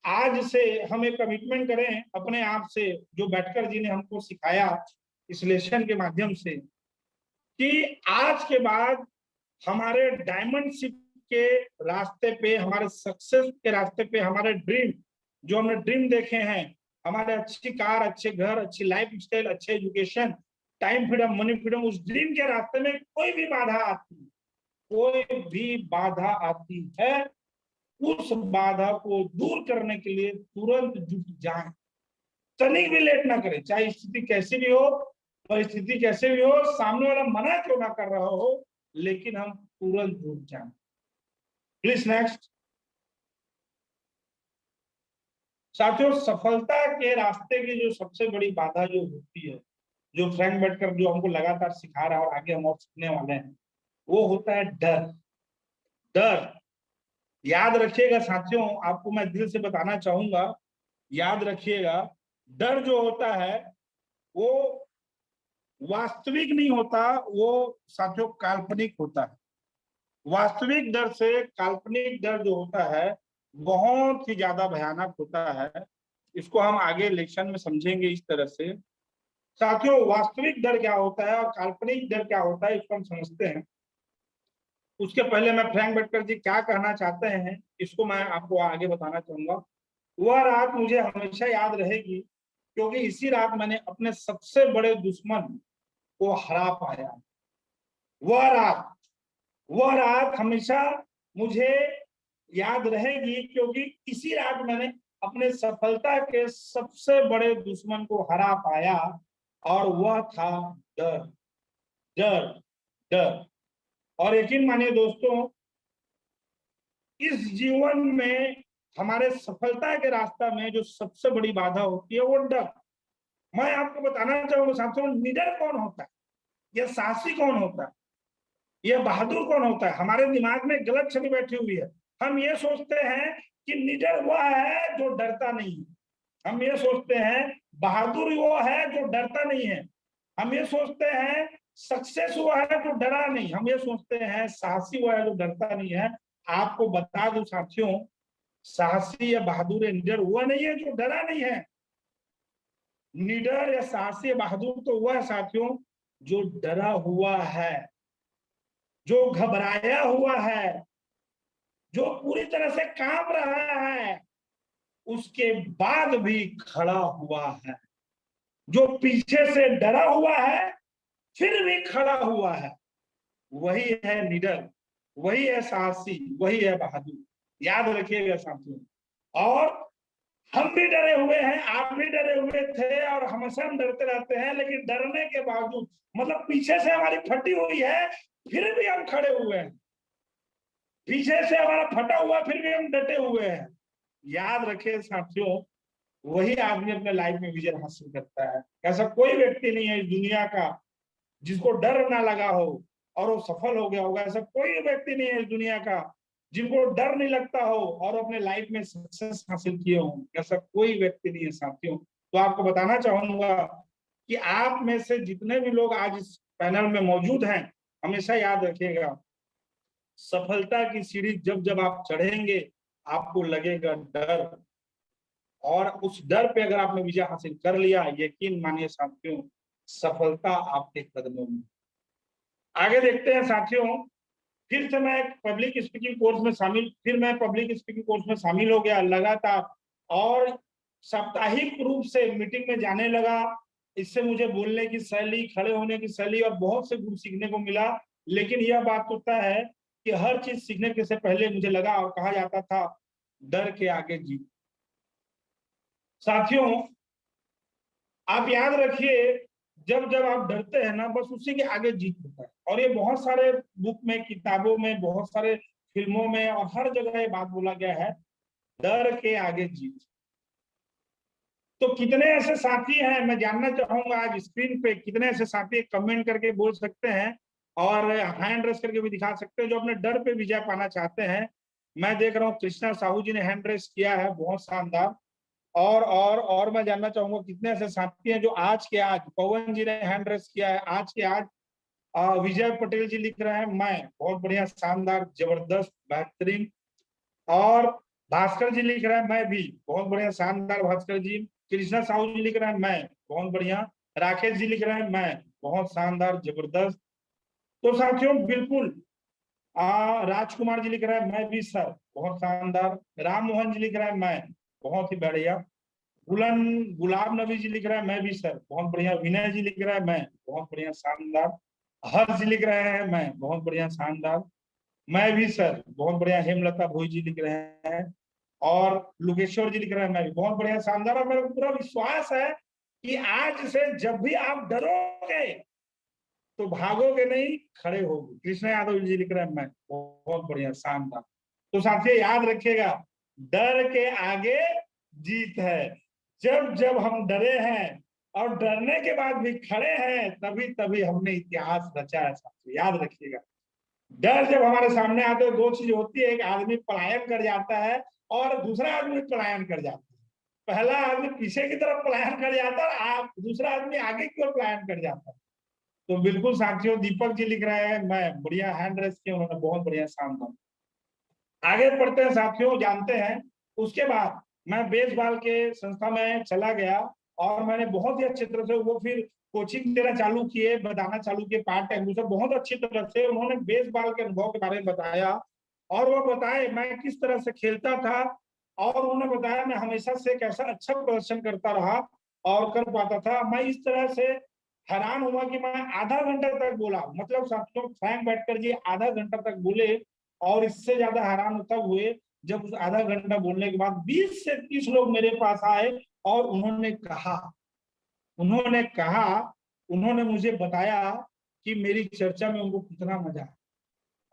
आज से हम एक कमिटमेंट करें अपने आप से, जो बैठकर जी ने हमको सिखाया इस लेसन के माध्यम से, कि आज के बाद हमारे डायमंडशिप के रास्ते पे, हमारे सक्सेस के रास्ते पे, हमारे ड्रीम, जो हमने ड्रीम देखे हैं, हमारे अच्छी कार, अच्छे घर, अच्छी लाइफ स्टाइल, अच्छे education, time freedom, money freedom, उस ड्रीम के रास्ते में कोई भी बाधा आती है, उस बाधा को दूर करने के लिए तुरंत जुट जाएं, तनिक भी लेट ना करें। चाहे स्थिति कैसी भी हो, परिस्थिति कैसे भी हो, सामने वाला मना क्यों ना कर रहा हो, लेकिन हम तुरंत जुट जाएं। Please next. साथियों सफलता के रास्ते की जो सबसे बड़ी बाधा जो होती है, जो फ्रैंक बैठकर जो हमको लगातार सिखा रहा है और आगे हम और सीखने वाले हैं, वो होता है डर। डर याद रखिएगा साथियों, आपको मैं दिल से बताना चाहूंगा, याद रखिएगा, डर जो होता है वो वास्तविक नहीं होता, वो साथियों काल्पनिक होता है। वास्तविक डर से काल्पनिक डर जो होता है बहुत ही ज्यादा भयानक होता है। इसको हम आगे लेक्चर में समझेंगे इस तरह से। साथियों वास्तविक डर क्या होता है और काल्पनिक डर क्या होता है, इसको हम समझते हैं। उसके पहले मैं फ्रैंक बैटकर जी क्या कहना चाहते हैं, इसको मैं आपको आगे बताना चाहूंगा। वह रात मुझे हमेशा याद रहेगी, क्योंकि इसी रात मैंने अपने सबसे बड़े दुश्मन को हरा पाया। वह रात वह रात हमेशा मुझे याद रहेगी, क्योंकि इसी रात मैंने अपने सफलता के सबसे बड़े दुश्मन को हरा पाया, और वह था डर। डर डर और यकीन मानिए दोस्तों, इस जीवन में हमारे सफलता के रास्ता में जो सबसे बड़ी बाधा होती है वो डर। मैं आपको बताना चाहूंगा साथियों, निडर कौन होता है, यह साहसी कौन होता है, यह बहादुर कौन होता है। हमारे दिमाग में गलत छवि बैठी हुई है। हम ये सोचते हैं कि निडर वह है जो डरता नहीं है। हम ये सोचते हैं बहादुर वो है जो डरता नहीं है। हम ये सोचते हैं सक्सेस हुआ है जो डरा नहीं। हम ये सोचते हैं साहसी हुआ है जो डरता नहीं है। आपको बता दूं साथियों, साहसी या बहादुर या निडर हुआ नहीं है जो डरा नहीं है। निडर या साहसी या बहादुर तो हुआ है साथियों जो डरा हुआ है, जो घबराया हुआ है, जो पूरी तरह से कांप रहा है, उसके बाद भी खड़ा हुआ है, जो पीछे से डरा हुआ है फिर भी खड़ा हुआ है, वही है निडर, वही है साहसी, वही है बहादुर। याद रखिएगा साथियों। और हम भी डरे हुए हैं, आप भी डरे हुए थे, और हमेशा हम डरते रहते हैं, लेकिन डरने के बावजूद, मतलब पीछे से हमारी फटी हुई है फिर भी हम खड़े हुए हैं, पीछे से हमारा फटा हुआ फिर भी हम डटे हुए हैं। याद रखे साथियों, वही आदमी अपने लाइफ में विजय हासिल करता है। ऐसा कोई व्यक्ति नहीं है इस दुनिया का जिसको डर ना लगा हो और वो सफल हो गया होगा। ऐसा कोई व्यक्ति नहीं है इस दुनिया का जिनको डर नहीं लगता हो और अपने लाइफ में सक्सेस हासिल किए हो। ऐसा कोई व्यक्ति नहीं है साथियों। तो आपको बताना चाहूंगा कि आप में से जितने भी लोग आज इस पैनल में मौजूद हैं, हमेशा याद रखिएगा, सफलता की सीढ़ी जब जब आप चढ़ेंगे आपको लगेगा डर, और उस डर पे अगर आपने विजय हासिल कर लिया, यकीन मानिए साथियों, सफलता आपके कदमों में। आगे देखते हैं साथियों। फिर से मैं पब्लिक स्पीकिंग कोर्स में शामिल हो गया लगातार, और साप्ताहिक रूप से मीटिंग में जाने लगा। इससे मुझे बोलने की शैली, खड़े होने की शैली और बहुत से गुण सीखने को मिला। लेकिन यह बात होता है कि हर चीज सीखने के से पहले मुझे लगा और कहा जाता था, डर के आगे जीत। साथियों, आप याद रखिए, जब जब आप डरते हैं ना, बस उसी के आगे जीत होता है। और ये बहुत सारे बुक में, किताबों में, बहुत सारे फिल्मों में और हर जगह ये बात बोला गया है, डर के आगे जीत। तो कितने ऐसे साथी हैं, मैं जानना चाहूंगा आज स्क्रीन पे कितने ऐसे साथी कमेंट करके बोल सकते हैं और हैंड रेस करके भी दिखा सकते हैं जो अपने डर पे विजय पाना चाहते हैं। मैं देख रहा हूँ कृष्णा साहू जी ने हैंड रेस किया है, बहुत शानदार। और मैं जानना चाहूंगा कितने ऐसे साथी हैं जो आज के आज, पवन जी ने हैंड रेस किया है आज के आज। विजय पटेल जी लिख रहे हैं मैं, बहुत बढ़िया, शानदार, जबरदस्त, बेहतरीन। और भास्कर जी लिख रहे हैं मैं भी, बहुत बढ़िया, शानदार भास्कर जी। कृष्णा साहू जी लिख रहे हैं मैं, बहुत बढ़िया। राकेश जी लिख रहे हैं मैं, बहुत शानदार, जबरदस्त। तो साथियों बिल्कुल, राजकुमार जी लिख रहे हैं मैं भी सर, बहुत शानदार। राम मोहन जी लिख रहे हैं मैं, बहुत ही बढ़िया। गुलन गुलाब नबी जी लिख रहे हैं मैं भी सर, बहुत बढ़िया। विनय जी लिख रहे हैं मैं, बहुत बढ़िया, शानदार। हर्ष जी लिख रहे हैं मैं, बहुत बढ़िया, शानदार। मैं भी सर, बहुत बढ़िया। हेमलता भोई जी लिख रहे हैं और लुकेश्वर जी लिख रहे हैं मैं भी, बहुत बढ़िया, शानदार। और मेरे को पूरा विश्वास है कि आज से जब भी आप डरोगे तो भागोगे नहीं, खड़े होगे। कृष्ण यादव जी लिख रहे हैं मैं, बहुत बढ़िया, शानदार। तो साथियों याद रखिएगा, डर के आगे जीत है। जब जब हम डरे हैं और डरने के बाद भी खड़े हैं, तभी तभी हमने इतिहास रचा है। साथियों याद रखिएगा, डर जब हमारे सामने आते हैं, दो चीज होती है, एक आदमी पलायन कर जाता है और दूसरा आदमी पलायन कर जाता है। पहला आदमी पीछे की तरफ पलायन कर जाता है, आप दूसरा आदमी आगे की ओर पलायन कर जाता है। तो बिल्कुल साथियों, दीपक जी लिख रहे हैं मैं, बढ़िया हैंड रेस किया उन्होंने, बहुत बढ़िया, शानदार। आगे पढ़ते हैं साथियों, जानते हैं। उसके बाद मैं बेसबॉल के संस्था में चला गया और मैंने बहुत ही अच्छी तरह से वो फिर कोचिंग देना चालू किए, बताना चालू किए पार्ट टाइम से। बहुत अच्छी तरह से उन्होंने बेसबॉल के अनुभव के बारे में बताया और वो बताए मैं किस तरह से खेलता था। और उन्होंने बताया मैं हमेशा से कैसा अच्छा प्रदर्शन करता रहा और कर पाता था। मैं इस तरह से हैरान हुआ कि मैं आधा घंटा तक बोला, मतलब साथियों फ्रैंक बैठकर जी आधा घंटा तक बोले। और इससे ज्यादा हैरान तब हुए जब उस आधा घंटा बोलने के बाद 20 से 30 लोग मेरे पास आए और उन्होंने कहा, उन्होंने मुझे बताया कि मेरी चर्चा में उनको कितना मजा है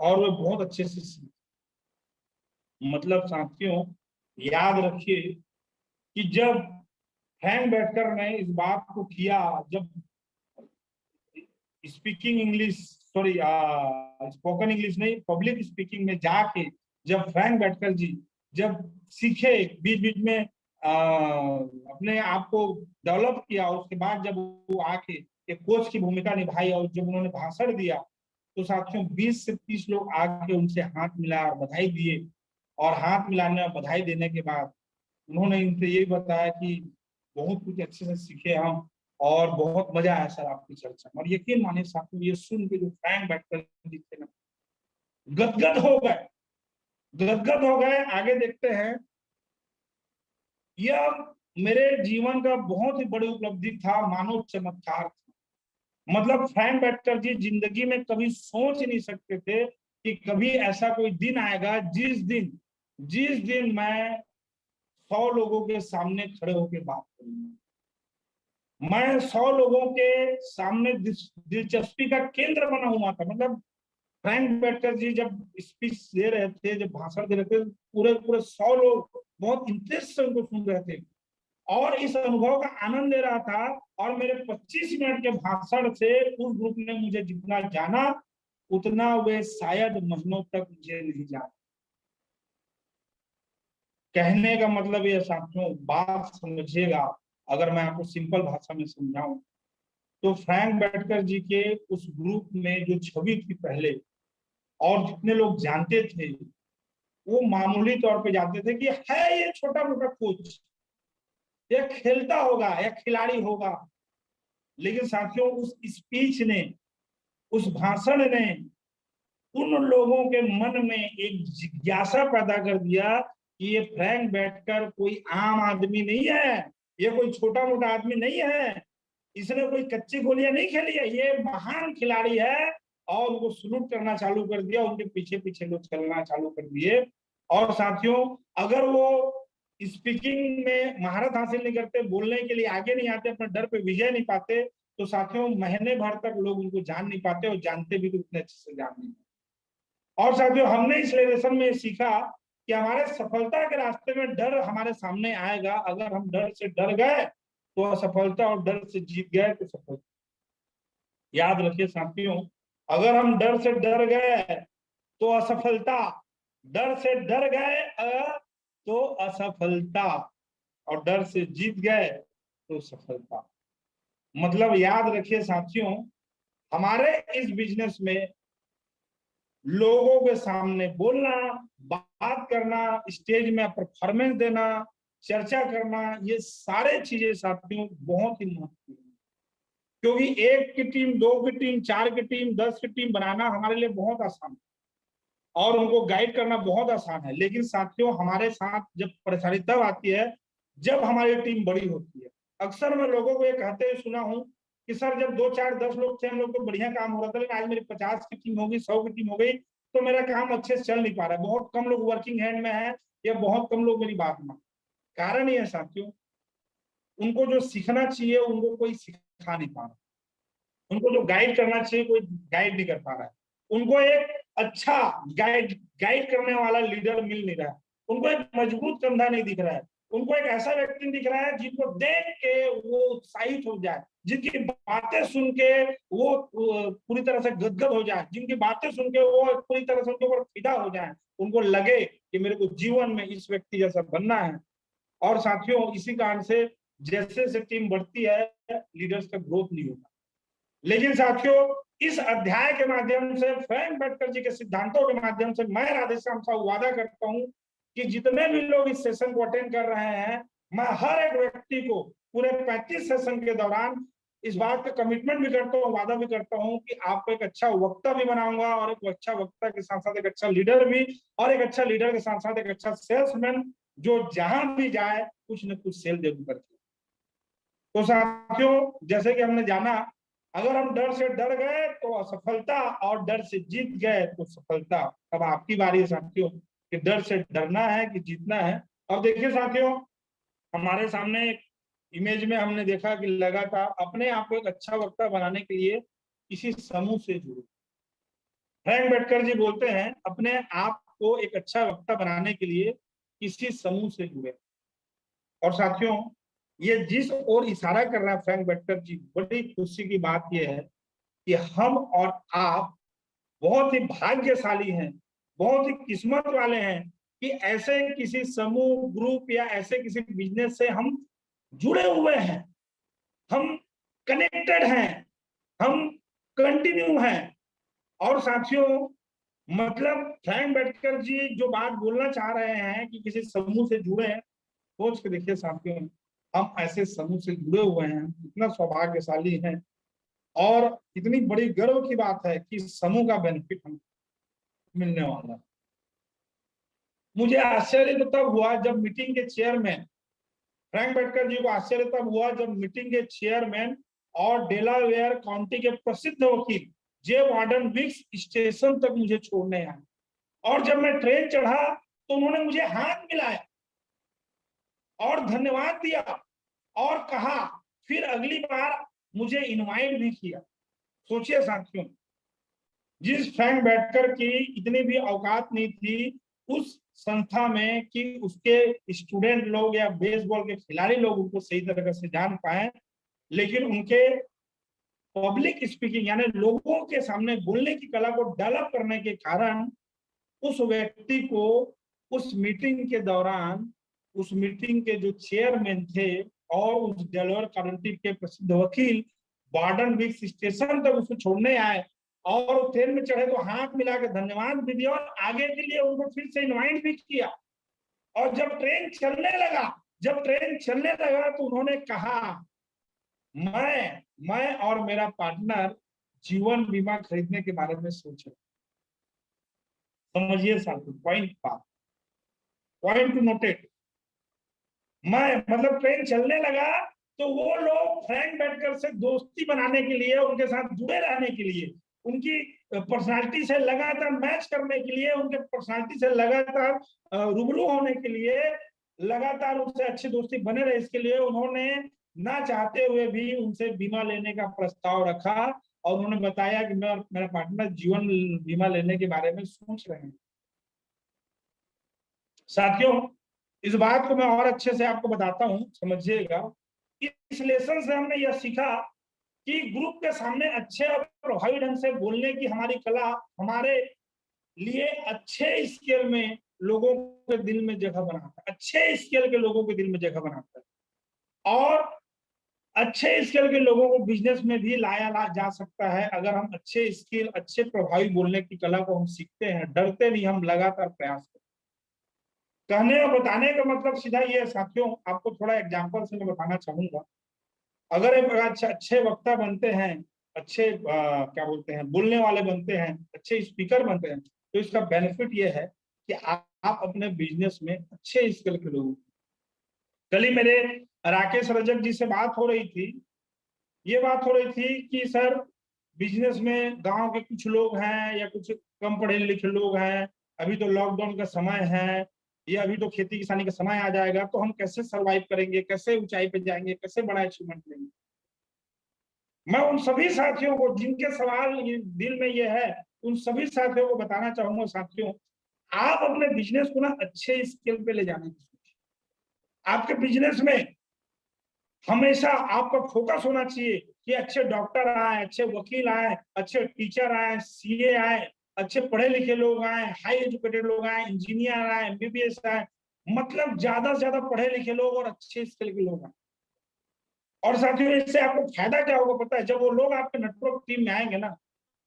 और वो बहुत अच्छे से सीखे। मतलब साथियों याद रखिए कि जब हैंग बैठकर ने इस बात को किया, जब speaking English, sorry, spoken English नहीं, पब्लिक स्पीकिंग में जाके जब फ्रैंक बैठकर जी जब सीखे, बीच बीच में अपने आप को डेवलप किया, उसके बाद जब वो आके एक कोच की भूमिका निभाई और जब उन्होंने भाषण दिया, तो साथियों 20 से 30 लोग आके उनसे हाथ मिला और बधाई दिए। और हाथ मिलाने और बधाई देने के बाद उन्होंने इनसे यही बताया कि बहुत कुछ अच्छे से सीखे हम और बहुत मजा आया सर आपकी चर्चा में। और यकीन मानिए साथियों, ये सुन के जो फ्रैंक बैठकर थे ना, गदगद हो गए, गदगद हो गए। आगे देखते हैं, यह मेरे जीवन का बहुत ही बड़ी उपलब्धि था, मानव चमत्कार था। मतलब फ्रैंक बैठकर जी जिंदगी में कभी सोच नहीं सकते थे कि कभी ऐसा कोई दिन आएगा जिस दिन मैं 100 लोगों के सामने खड़े होकर बात करूंगा। मैं 100 लोगों के सामने दिलचस्पी का केंद्र बना हुआ था। मतलब फ्रैंक बैठकर जी जब स्पीच दे रहे थे, जब भाषण दे रहे थे, पूरे पूरे 100 लोग बहुत इंटरेस्ट से उनको सुन रहे थे और इस अनुभव का आनंद ले रहा था। और मेरे 25 मिनट के भाषण से उस ग्रुप ने मुझे जितना जाना, उतना वे शायद महीनों तक मुझे नहीं जाना। कहने का मतलब ये साथियों, बात समझिएगा, अगर मैं आपको सिंपल भाषा में समझाऊं तो फ्रैंक बैठकर जी के उस ग्रुप में जो छवि थी पहले, और जितने लोग जानते थे, वो मामूली तौर पे जानते थे कि है ये छोटा मोटा कोच, ये खेलता होगा या खिलाड़ी होगा। लेकिन साथियों उस स्पीच ने, उस भाषण ने उन लोगों के मन में एक जिज्ञासा पैदा कर दिया कि ये फ्रैंक बैठकर कोई आम आदमी नहीं है, ये कोई छोटा मोटा आदमी नहीं है, इसने कोई कच्ची गोलियां नहीं खेली है, ये महान खिलाड़ी है। और उनको सलूट करना चालू कर दिया, उनके पीछे पीछे लोग चलना चालू कर दिए। और साथियों, अगर वो स्पीकिंग में महारत हासिल नहीं करते, बोलने के लिए आगे नहीं आते, अपने डर पे विजय नहीं पाते, तो साथियों महीने भर तक लोग उनको जान नहीं पाते, और जानते भी तो उतने अच्छे से जान नहीं पाते। और साथियों, हमने इस लेसन में सीखा कि हमारे सफलता के रास्ते में डर हमारे सामने आएगा। अगर हम डर से डर गए तो असफलता, और डर से जीत गए तो सफलता। याद रखिए साथियों, अगर हम डर से डर गए तो असफलता, डर से डर गए तो असफलता, और डर से जीत गए तो सफलता। मतलब याद रखिए साथियों, हमारे इस बिजनेस में लोगों के सामने बोलना, बात करना, स्टेज में परफॉर्मेंस देना, चर्चा करना, ये सारे चीजें साथियों बहुत ही महत्वपूर्ण है। क्योंकि एक की टीम, दो की टीम, चार की टीम, 10 की टीम बनाना हमारे लिए बहुत आसान है, और उनको गाइड करना बहुत आसान है। लेकिन साथियों, हमारे साथ जब परेशानी तब आती है जब हमारी टीम बड़ी होती है। अक्सर मैं लोगों को ये कहते हुए सुना हूं कि सर, जब 2 4 10 लोग थे हम लोग तो बढ़िया काम हो रहा था, लेकिन आज मेरी 50 की टीम होगी, 100 की टीम हो गई, तो मेरा काम अच्छे से चल नहीं पा रहा है, बहुत कम लोग वर्किंग हैंड में है, या बहुत कम लोग मेरी बात मान। कारण ये है साथियों, उनको जो सीखना चाहिए उनको कोई सिखा नहीं पा रहा, उनको जो गाइड करना चाहिए कोई गाइड नहीं कर पा रहा है, उनको एक अच्छा गाइड करने वाला लीडर मिल नहीं रहा है, उनको एक मजबूत कंधा नहीं दिख रहा है, उनको एक ऐसा व्यक्ति दिख रहा है जिनको देख के वो उत्साहित हो जाए, जिनकी बातें सुन के वो पूरी तरह से गदगद हो जाए, जिनकी बातें सुन के वो पूरी तरह से उनके ऊपर फिदा हो जाए, उनको लगे कि मेरे को जीवन में इस व्यक्ति जैसा बनना है। और साथियों, इसी कारण से जैसे जैसे टीम बढ़ती है, लीडर्स का ग्रोथ नहीं होता। लेकिन साथियों, इस अध्याय के माध्यम से, फ्रैंक बैटकर जी के सिद्धांतों के माध्यम से, मैं राधेश्याम साहू वादा करता हूं कि जितने भी लोग इस सेशन को अटेंड कर रहे हैं, मैं हर एक व्यक्ति को पूरे 35 सेशन के दौरान इस बात का कमिटमेंट भी करता हूँ, वादा भी करता हूँ कि आपको एक अच्छा वक्ता भी बनाऊंगा, और एक अच्छा वक्ता के साथ साथ एक अच्छा लीडर भी, और एक अच्छा लीडर के साथ साथ एक अच्छा सेल्समैन, जो जहां भी जाए कुछ न कुछ सेल जरूर करके। तो साथियों, जैसे कि हमने जाना, अगर हम डर से डर गए तो असफलता, और डर से जीत गए तो सफलता। अब आपकी बारी है साथियों कि डर से डरना है कि जीतना है। अब देखिए साथियों, हमारे सामने एक इमेज में हमने देखा कि लगातार अपने आप को एक अच्छा वक्ता बनाने के लिए किसी समूह से जुड़ो। फ्रैंक बैटकर जी बोलते हैं, अपने आप को एक अच्छा वक्ता बनाने के लिए किसी समूह से जुड़े। और साथियों, ये जिस ओर इशारा कर रहा है फ्रैंक बैटकर जी, बड़ी खुशी की बात यह है कि हम और आप बहुत ही भाग्यशाली हैं, बहुत ही किस्मत वाले हैं कि ऐसे किसी समूह, ग्रुप या ऐसे किसी बिजनेस से हम जुड़े हुए हैं, हम कनेक्टेड हैं, हम कंटिन्यू हैं। और साथियों, मतलब फ्रैंक बैटकर जी जो बात बोलना चाह रहे हैं कि किसी समूह से जुड़े हैं, सोच के देखिए साथियों, हम ऐसे समूह से जुड़े हुए हैं, इतना सौभाग्यशाली हैं। और इतनी बड़ी गर्व की बात है कि समूह का बेनिफिट हमें मिलने वाला है। मुझे आश्चर्य तो तब हुआ जब मीटिंग के चेयरमैन, फ्रैंक बैटकर जी को आश्चर्य तब हुआ जब मीटिंग के चेयरमैन और डेलावेयर काउंटी के प्रसिद्ध वकील जे वार्डन विक्स स्टेशन तक मुझे छोड़ने आए। और जब मैं ट्रेन चढ़ा तो उन्होंने मुझे हाथ मिलाया और धन्यवाद दिया, और कहा फिर अगली बार मुझे इनवाइट भी किया। सोचिए साथियों, जिस फ्रैंक बैटकर की इतनी भी औकात नहीं थी उस संस्था में कि उसके स्टूडेंट लोग या बेसबॉल के खिलाड़ी लोग उनको सही तरह से जान पाए, लेकिन उनके पब्लिक स्पीकिंग यानी लोगों के सामने बोलने की कला को डेवलप करने के कारण उस व्यक्ति को उस मीटिंग के दौरान, उस मीटिंग के जो चेयरमैन थे और उस डेलावेयर काउंटी के प्रसिद्ध वकील वार्डन विक्स स्टेशन तक उसको छोड़ने आए, और ट्रेन में चढ़े तो हाथ मिला के धन्यवाद भी दिया, और आगे के लिए उनको फिर से इनवाइट भी किया। और जब ट्रेन चलने लगा तो उन्होंने कहा, मैं और मेरा पार्टनर जीवन बीमा खरीदने के बारे में सोच रहे। समझिए साथियों पॉइंट बात, पॉइंट टू नोटेड। मैं मतलब ट्रेन चलने लगा तो वो लोग फ्रैंक बैठकर से दोस्ती बनाने के लिए, उनके साथ जुड़े रहने के लिए, उनकी पर्सनालिटी से लगातार मैच करने के लिए, उनके पर्सनालिटी से लगातार रूबरू होने के लिए, लगातार उनसे अच्छी दोस्ती बने रहे, इसके लिए उन्होंने ना चाहते हुए भी उनसे बीमा लेने का प्रस्ताव रखा और उन्होंने बताया कि मैं और मेरा पार्टनर जीवन बीमा लेने के बारे में सोच रहे हैं। साथियों, इस बात को मैं और अच्छे से आपको बताता हूं, समझिएगा। इस लेसन से हमने यह सीखा कि ग्रुप के सामने अच्छे और प्रभावी ढंग से बोलने की हमारी कला हमारे लिए अच्छे स्केल में लोगों के दिल में जगह बनाता है, अच्छे स्केल के लोगों के दिल में जगह बनाता है। और अच्छे स्केल के लोगों को बिजनेस में भी लाया जा सकता है अगर हम अच्छे स्किल, अच्छे प्रभावी बोलने की कला को हम सीखते हैं, डरते नहीं, हम लगातार प्रयास करते हैं। कहने और बताने का मतलब सीधा ये है साथियों, आपको थोड़ा एग्जांपल से मैं बताना चाहूंगा। अगर एक अच्छे वक्ता बनते हैं, अच्छे क्या बोलते हैं, बोलने वाले बनते हैं, अच्छे स्पीकर बनते हैं, तो इसका बेनिफिट ये है कि आप अपने बिजनेस में अच्छे स्किल के लोग। कल ही मेरे राकेश रजक जी से बात हो रही थी, ये बात हो रही थी कि सर बिजनेस में गांव के कुछ लोग हैं या कुछ कम पढ़े लिखे लोग हैं, अभी तो लॉकडाउन का समय है, ये अभी तो खेती किसानी का समय आ जाएगा, तो हम कैसे सरवाइव करेंगे, कैसे ऊंचाई पे जाएंगे, कैसे बड़ा अचीवमेंट लेंगे। मैं उन सभी साथियों को जिनके सवाल दिल में ये है, उन सभी साथियों को बताना चाहूंगा, साथियों आप अपने बिजनेस को ना अच्छे स्केल पे ले जाने की सोचिए। आपके बिजनेस में हमेशा आपका फोकस होना चाहिए कि अच्छे डॉक्टर आए, अच्छे वकील आए, अच्छे टीचर आए, सीए आए, अच्छे पढ़े लिखे लोग आए, हाई एजुकेटेड लोग आए, इंजीनियर आए, एमबीबीएस आए, मतलब ज्यादा से ज्यादा पढ़े लिखे लोग और अच्छे स्किल के लोग आए। और साथियों इससे आपको फायदा क्या होगा पता है, जब वो लोग आपके नेटवर्क टीम में आएंगे ना,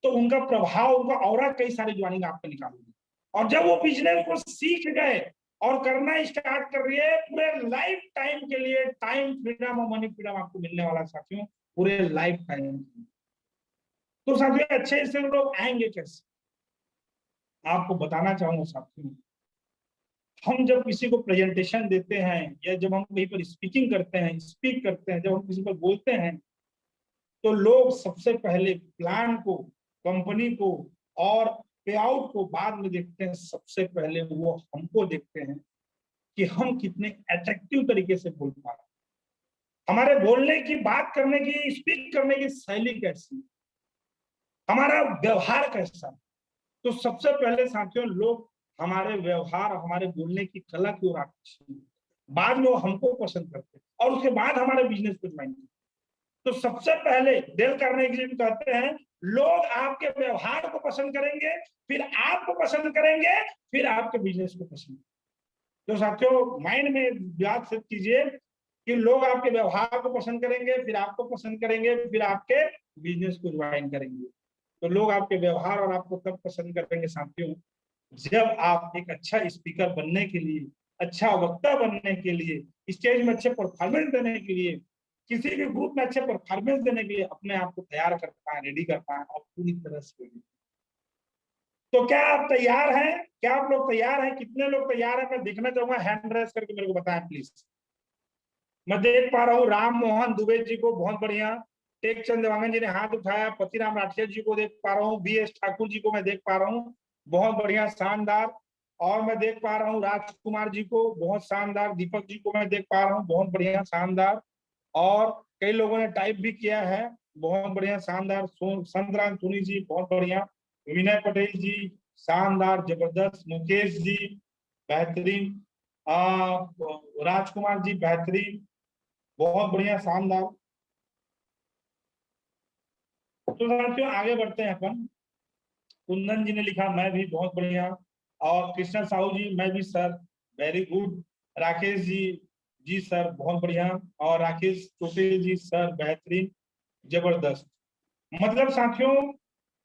तो उनका प्रभाव, उनका ऑरा कई सारी ज्वाइनिंग आपको निकालेंगे। और जब वो बिजनेस को सीख गए और करना स्टार्ट कर रही है, पूरे लाइफ टाइम के लिए टाइम फ्रीडम और मनी फ्रीडम आपको मिलने वाला साथियों, पूरे लाइफ टाइम। तो साथियों अच्छे से लोग आएंगे कैसे, आपको बताना चाहूंगा साथियों। हम जब किसी को प्रेजेंटेशन देते हैं या जब हम कहीं पर स्पीकिंग करते हैं, स्पीक करते हैं, जब हम किसी पर बोलते हैं, तो लोग सबसे पहले प्लान को, कंपनी को और पे आउट को बाद में देखते हैं। सबसे पहले वो हमको देखते हैं कि हम कितने अट्रैक्टिव तरीके से बोल पा रहे हैं, हमारे बोलने की, बात करने की, स्पीक करने की शैली कैसी, हमारा व्यवहार कैसा। तो सबसे पहले साथियों लोग हमारे व्यवहार, हमारे बोलने की कला की ओर आकर्षित हैं, बाद में वो हमको पसंद करते हैं और उसके बाद हमारे बिजनेस को ज्वाइन करते हैं। तो सबसे पहले डेल कार्नेगी जी कहते हैं, लोग आपके व्यवहार को पसंद करेंगे, फिर आपको पसंद करेंगे, फिर आपके बिजनेस को पसंद। तो साथियों माइंड में बात सेट कीजिए कि लोग आपके व्यवहार को पसंद करेंगे, फिर आपको पसंद करेंगे, फिर आपके बिजनेस को ज्वाइन करेंगे। तो लोग आपके व्यवहार और आपको तब पसंद करेंगे साथियों, जब आप एक अच्छा स्पीकर बनने के लिए, अच्छा वक्ता बनने के लिए, स्टेज में अच्छे परफॉर्मेंस देने के लिए, किसी भी ग्रुप में अच्छे परफॉर्मेंस देने के लिए अपने आप को तैयार कर पाए, रेडी कर पाए और पूरी तरह से। तो क्या आप तैयार हैं? क्या आप लोग तैयार हैं? कितने लोग तैयार हैं? मैं देखना चाहूंगा, हैंड रेस करके मेरे को बताएं प्लीज। मैं देख पा रहा हूँ राम मोहन दुबे जी को, बहुत बढ़िया। टेकचंद देवांगन जी ने हाथ उठाया। पतिराम राठिया जी को देख पा रहा हूँ। बी एस ठाकुर जी को मैं देख पा रहा हूँ, बहुत बढ़िया, शानदार। और मैं देख पा रहा हूँ राजकुमार जी को, बहुत शानदार। दीपक जी को मैं देख पा रहा हूँ, बहुत बढ़िया, शानदार। और कई लोगों ने टाइप भी किया है, बहुत बढ़िया, शानदार। संतराम सोनी जी, बहुत बढ़िया। विनय पटेल जी, शानदार, जबरदस्त। मुकेश जी, बेहतरीन। राजकुमार जी, बेहतरीन, बहुत बढ़िया, शानदार। तो साथियों आगे बढ़ते हैं अपन। कुंदन जी ने लिखा मैं भी, बहुत बढ़िया। और कृष्ण साहू जी, मैं भी sir, very good. Rakesh ji, जी सर, बहुत बढ़िया। और राकेश टोटे जी, सर बेहतरीन, जबरदस्त। मतलब साथियों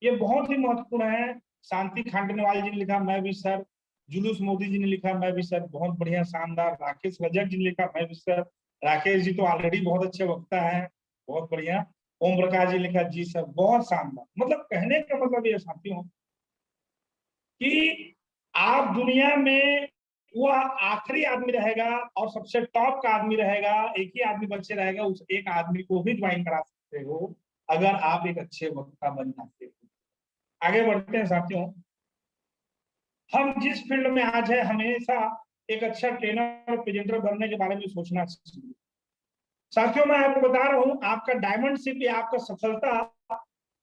ये बहुत ही महत्वपूर्ण है। शांति खांडनेवाल जी ने लिखा मैं भी सर। जुलूस मोदी जी ने लिखा मैं भी सर, बहुत बढ़िया, शानदार। राकेश रजक जी ने लिखा मैं भी सर। राकेश जी तो ऑलरेडी बहुत अच्छे वक्ता हैं, बहुत बढ़िया। ओम प्रकाश जी ने लिखा जी सर, बहुत शानदार। मतलब कहने का मतलब ये साथियों कि आप दुनिया में वह आखिरी आदमी रहेगा और सबसे टॉप का आदमी रहेगा, एक ही आदमी बचे रहेगा, उस एक आदमी को भी ज्वाइन करा सकते हो अगर आप एक अच्छे वक्ता बन जाते हो। आगे बढ़ते हैं साथियों, हम जिस फील्ड में आज है हमेशा एक अच्छा ट्रेनर और प्रेजेंटर बनने के बारे में सोचना चाहिए। साथियों मैं आपको बता रहा हूं, आपका डायमंडशिप या आपका सफलता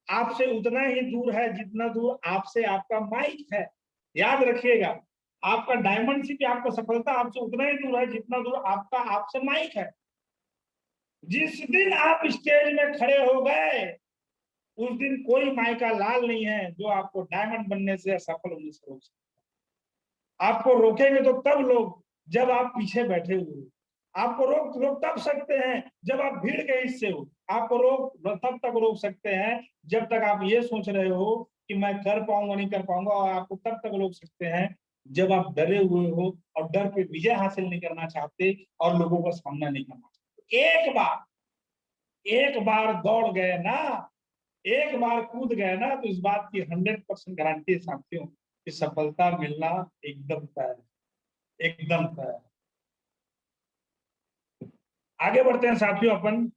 आपसे उतना ही दूर है जितना दूर आपसे आपका माइक है। याद रखिएगा, आपका डायमंडशिप या आपका सफलता आपसे उतना ही दूर है जितना दूर आपका आपसे माइक है। जिस दिन आप स्टेज में खड़े हो गए उस दिन कोई माइका लाल नहीं है जो आपको डायमंड बनने से, सफल होने से रोक सकता। आपको रोकेंगे तो तब लोग जब आप पीछे बैठे हुए हो। आपको रोक तब सकते हैं जब आप भीड़ के हिस्से हो। आपको तब तक रोक सकते हैं जब तक आप ये सोच रहे हो कि मैं कर पाऊंगा नहीं कर पाऊंगा, और आपको तब तक रोक सकते हैं जब आप डरे हुए हो और डर पे विजय हासिल नहीं करना चाहते और लोगों का सामना नहीं करना चाहते। एक बार दौड़ गए ना, एक बार कूद गए ना, तो इस बात की 100% गारंटी साथियों कि सफलता मिलना एकदम तय है, एकदम तय है। आगे बढ़ते हैं साथियों अपन।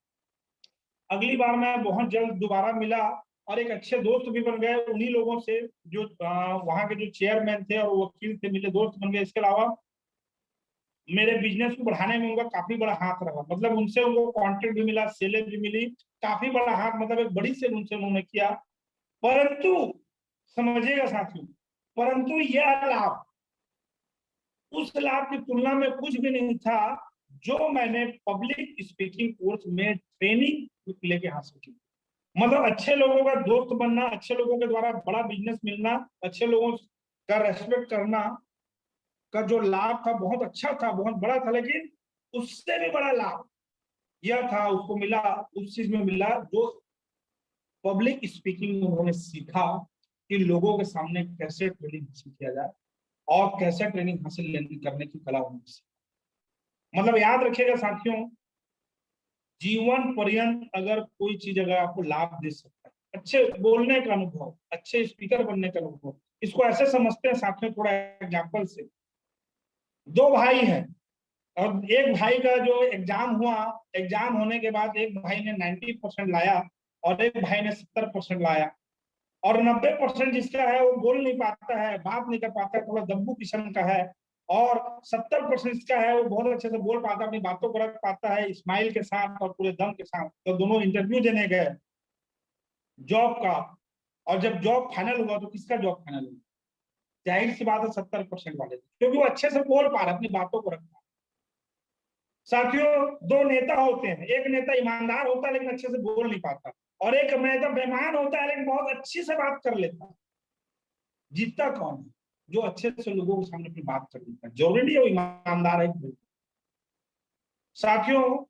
अगली बार मैं बहुत जल्द दोबारा मिला और एक अच्छे दोस्त भी बन गए उन्हीं लोगों से जो वहां के जो चेयरमैन थे और वकील थे, मिले, दोस्त बन गए। इसके अलावा मेरे बिजनेस को बढ़ाने में उनका काफी बड़ा हाथ रहा, मतलब उनसे उनको कॉन्ट्रैक्ट भी मिला, सेलें भी मिली, काफी बड़ा हाथ, मतलब एक बड़ी सेल उनसे उन्होंने किया। परंतु समझिएगा साथियों, परंतु यह लाभ उस लाभ की तुलना में कुछ भी नहीं था जो मैंने पब्लिक स्पीकिंग कोर्स में ट्रेनिंग लेके हासिल की। मतलब अच्छे लोगों का दोस्त बनना, अच्छे लोगों के द्वारा बड़ा बिजनेस मिलना, अच्छे लोगों का रेस्पेक्ट करना का जो लाभ था बहुत अच्छा था, बहुत बड़ा था। लेकिन उससे भी बड़ा लाभ यह था उसको मिला, उस चीज में मिला जो पब्लिक स्पीकिंग में उन्होंने सीखा कि लोगों के सामने कैसे ट्रेनिंग हासिल किया जाए और कैसे ट्रेनिंग हासिल करने की कला उन्होंने सीखा। मतलब याद रखिएगा साथियों, जीवन पर्यंत अगर कोई चीज अगर आपको लाभ दे सकता है, अच्छे बोलने का अनुभव, अच्छे स्पीकर बनने का अनुभव, इसको ऐसे समझते हैं साथियों, थोड़ा एग्जाम्पल से। दो भाई हैं और एक भाई का जो एग्जाम हुआ, एग्जाम होने के बाद एक भाई ने 90% लाया और एक भाई ने 70% लाया। और 90% जिसका है वो बोल नहीं पाता है, बात नहीं कर पाता है, थोड़ा दब्बू किस्म का है। और 70% जिसका है वो बहुत अच्छे से बोल पाता है, अपनी बातों को रख पाता है स्माइल के साथ और पूरे दम के साथ। तो दोनों इंटरव्यू देने गए जॉब का, और जब जॉब फाइनल हुआ तो किसका जॉब फाइनल हुआ? जाहिर सी बात है 70% वाले, क्योंकि वो अच्छे से बोल पा रहा है, अपनी बातों को रख पा रहा है। साथियों, दो नेता होते हैं, एक नेता ईमानदार होता है लेकिन अच्छे से बोल नहीं पाता, और एक नेता बेईमान होता है लेकिन बहुत अच्छी से बात कर लेता है। जीतता कौन है? जो अच्छे से लोगों के सामने अपनी बात कर लेता है। जरूरी नहीं है वो ईमानदार है। साथियों,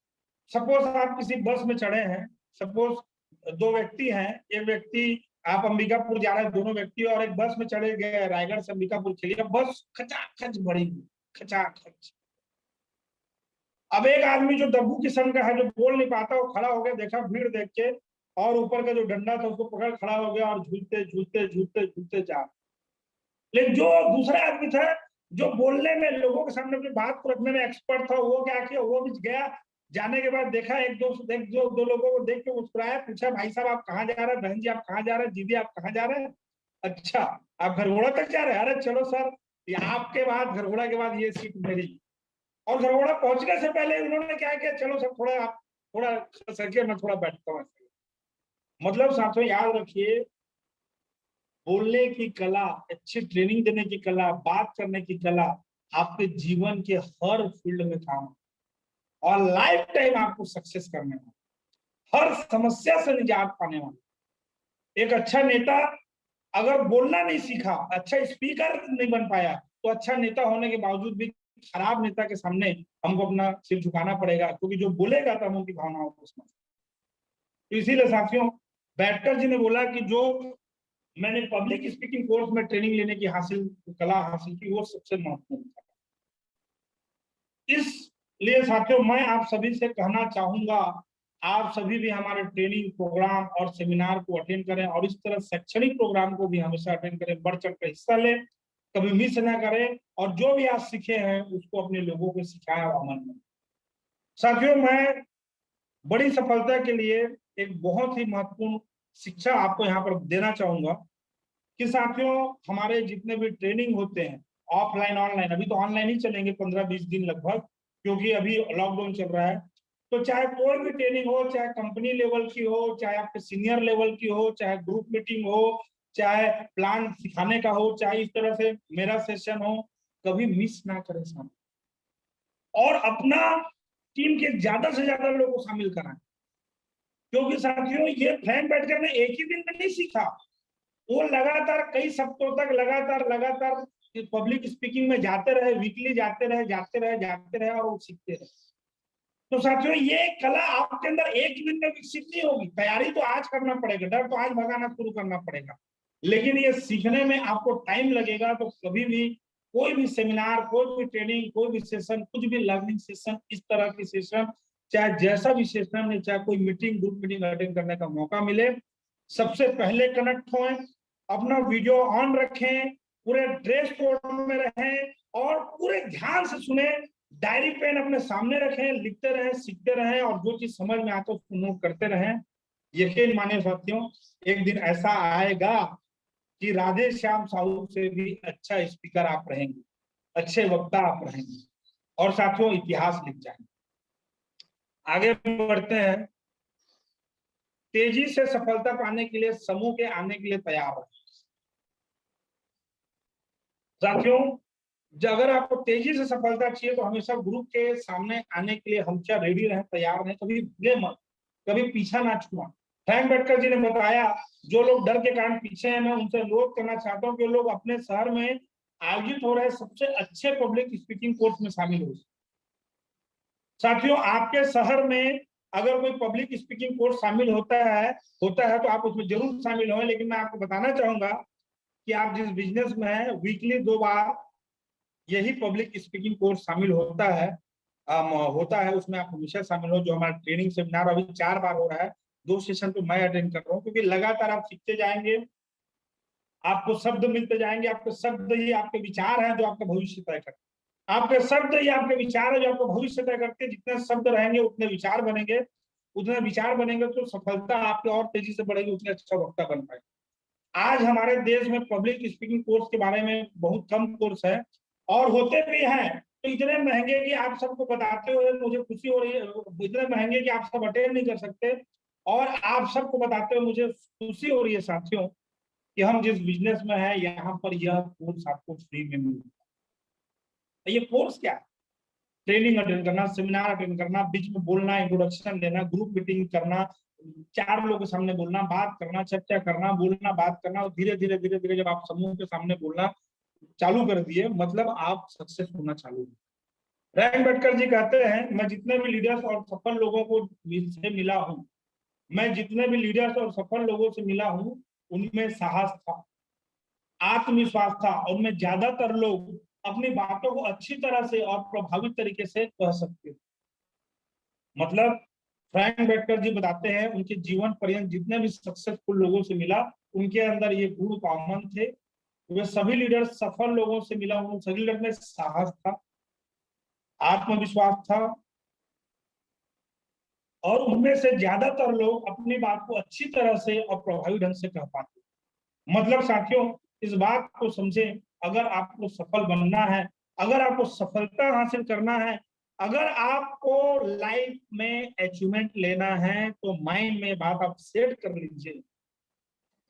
सपोज आप किसी बस में चढ़े हैं, सपोज दो व्यक्ति हैं, एक व्यक्ति आप अंबिकापुर जा रहे हैं, दोनों व्यक्ति, और एक बस में चढ़े गए रायगढ़ से अंबिकापुर के लिए, बस खचाखच भरी, खचाखच। अब एक आदमी जो दब्बू किस्म का है, जो बोल नहीं पाता, वो खड़ा हो गया, देखा भीड़ देख के, और ऊपर का जो डंडा था उसको पकड़ खड़ा हो गया और झूलते झूलते झूलते झूलते जा। लेकिन जो दूसरा आदमी था जो बोलने में, लोगों के सामने अपनी बात को रखने में एक्सपर्ट था, वो क्या किया, वो भी गया, जाने के बाद देखा दो लोगों को देख के मुस्कुराया, पूछा भाई साहब आप कहाँ जा रहे हैं, बहन जी आप कहाँ जा रहे हैं, दीदी आप कहाँ जा रहे हैं? अच्छा आप घरघोड़ा तक जा रहे हैं? अरे चलो सर, ये आपके बाद घरघोड़ा के बाद ये सीट मेरी। और घरघोड़ा पहुंचने से पहले उन्होंने क्या किया, चलो सर थोड़ा आप थोड़ा सके, मैं थोड़ा बैठता हूँ। मतलब साथियों याद रखिए, बोलने की कला, अच्छी ट्रेनिंग देने की कला, बात करने की कला आपके जीवन के हर फील्ड में काम और लाइफ टाइम आपको सक्सेस करने वाला, हर समस्या से निजात पाने वाला। एक अच्छा नेता अगर बोलना नहीं सीखा, अच्छा स्पीकर नहीं बन पाया, तो अच्छा नेता होने के बावजूद भी खराब नेता के सामने हमको अपना सिर झुकाना पड़ेगा, क्योंकि जो बोलेगा तो हम उनकी भावनाओं को समझ। तो इसीलिए साथियों, बैठकर जी ने बोला कि जो मैंने पब्लिक स्पीकिंग कोर्स में ट्रेनिंग लेने की कला हासिल की, वो सबसे महत्वपूर्ण था। इसलिए साथियों मैं आप सभी से कहना चाहूंगा, आप सभी भी हमारे ट्रेनिंग प्रोग्राम और सेमिनार को अटेंड करें, और इस तरह शैक्षणिक प्रोग्राम को भी हमेशा अटेंड करें, बढ़ चढ़ कर हिस्सा लें, कभी मिस ना करें और जो भी आप सीखे हैं उसको अपने लोगों को सिखाएं और अमल में। साथियों, मैं बड़ी सफलता के लिए एक बहुत ही महत्वपूर्ण शिक्षा आपको यहाँ पर देना चाहूंगा कि साथियों, हमारे जितने भी ट्रेनिंग होते हैं ऑफलाइन ऑनलाइन, अभी तो ऑनलाइन ही चलेंगे 15-20 दिन लगभग, क्योंकि अभी लॉकडाउन चल रहा है। तो चाहे कोई भी ट्रेनिंग हो, चाहे कंपनी लेवल की हो, चाहे आपके सीनियर लेवल की हो, चाहे ग्रुप मीटिंग हो, चाहे प्लान सिखाने का हो, चाहे इस तरह से मेरा सेशन हो, कभी मिस ना करें साथ, और अपना टीम के ज्यादा से ज्यादा लोगों को शामिल कराएं। क्योंकि साथियों, ये फ्रैंक बैठकर ने एक ही दिन में नहीं सीखा, वो लगातार कई सप्ताहों तक लगातार पब्लिक स्पीकिंग में जाते रहे, वीकली जाते रहे और वो सीखते रहे। तो साथियों, ये कला आपके अंदर एक दिन में विकसित नहीं होगी। तैयारी तो आज करना पड़ेगा, डर तो आज भगाना शुरू करना पड़ेगा, लेकिन ये सीखने में आपको टाइम लगेगा। तो कभी भी कोई भी सेमिनार, कोई भी ट्रेनिंग, कोई भी सेशन, कुछ भी लर्निंग सेशन, इस तरह की सेशन, चाहे जैसा भी सेशन है, चाहे कोई मीटिंग, ग्रुप मीटिंग अटेंड करने का मौका मिले, सबसे पहले कनेक्ट हों, अपना वीडियो ऑन रखें, पूरे ड्रेस कोड में रहें और पूरे ध्यान से सुने, डायरी पेन अपने सामने रखें, लिखते रहें, सीखते रहें और जो चीज समझ में आता है उसको नोट करते रहें। यकीन माने साथियों, एक दिन ऐसा आएगा कि राधे श्याम साहू से भी अच्छा स्पीकर आप रहेंगे, अच्छे वक्ता आप रहेंगे और साथियों इतिहास लिख जाएंगे। आगे बढ़ते हैं। तेजी से सफलता पाने के लिए समूह के आने के लिए तैयार रहें। साथियों, अगर आपको तेजी से सफलता चाहिए तो हमेशा ग्रुप के सामने आने के लिए हमेशा रेडी रहें, तैयार रहें, कभी भूले मत, कभी पीछा ना छुआ। फ्रैंक बैटकर जी ने बताया, जो लोग डर के कारण पीछे हैं, मैं उनसे अनुरोध करना चाहता हूँ कि लोग अपने शहर में आयोजित हो रहे सबसे अच्छे पब्लिक स्पीकिंग कोर्स में शामिल हो। साथियों, आपके शहर में अगर कोई पब्लिक स्पीकिंग कोर्स शामिल होता है तो आप उसमें जरूर शामिल हो। लेकिन मैं आपको बताना चाहूंगा कि आप जिस बिजनेस में है, वीकली 2 बार यही पब्लिक स्पीकिंग कोर्स शामिल होता है, उसमें आप हमेशा शामिल हो। जो हमारा ट्रेनिंग सेमिनार अभी 4 बार हो रहा है, 2 सेशन तो मैं अटेंड कर रहा हूँ, क्योंकि लगातार आप सीखते जाएंगे, आपको शब्द मिलते जाएंगे। आपके शब्द ही आपके विचार हैं जो आपका भविष्य तय करते हैं। आपके शब्द ही आपके विचार है जो आपका भविष्य तय करते हैं। जितने शब्द रहेंगे उतने विचार बनेंगे, उतने विचार बनेंगे तो सफलता आपकी और तेजी से बढ़ेगी, उतने अच्छा वक्ता बन पाएगा। आज हमारे देश में पब्लिक स्पीकिंग कोर्स के बारे में बहुत कम कोर्स है, और होते भी हैं तो इतने महंगे कि आप सबको बताते हुए मुझे खुशी हो रही है, इतने महंगे कि आप सब अटेंड नहीं कर सकते, और आप सबको बताते हुए मुझे खुशी हो रही है साथियों कि हम जिस बिजनेस में है यहाँ पर यह कोर्स आपको फ्री में मिलता है। ये कोर्स क्या है? ट्रेनिंग अटेंड करना, सेमिनार अटेंड करना, बीच में बोलना, इंट्रोडक्शन देना, ग्रुप मीटिंग करना, 4 लोगों के सामने बोलना, बात करना, चर्चा करना, बोलना, बात करना, और धीरे धीरे जब आप समूह के सामने बोलना चालू कर दिए, मतलब आप सक्सेस होना चालू हो। रैंक बैठकर जी कहते हैं, मैं जितने भी लीडर्स और सफल लोगों को से मिला हूं, मैं जितने भी लीडर्स और सफल लोगों से मिला हूं, उनमें साहस था, आत्मविश्वास था, और उनमें ज्यादातर लोग अपनी बातों को अच्छी तरह से और प्रभावित तरीके से कह सकते थे। मतलब फ्रैंक बैटकर जी बताते हैं, उनके जीवन पर्यंत जितने भी सक्सेसफुल लोगों से मिला, उनके अंदर ये गुण कॉमन थे। वे सभी लीडर सफल लोगों से मिला, उन सभी लीडर में साहस था, आत्मविश्वास था, और उनमें से ज्यादातर लोग अपनी बात को अच्छी तरह से और प्रभावी ढंग से कह पाते। मतलब साथियों, इस बात को समझें, अगर आपको सफल बनना है, अगर आपको सफलता हासिल करना है, अगर आपको लाइफ में अचीवमेंट लेना है, तो माइंड में बात आप सेट कर लीजिए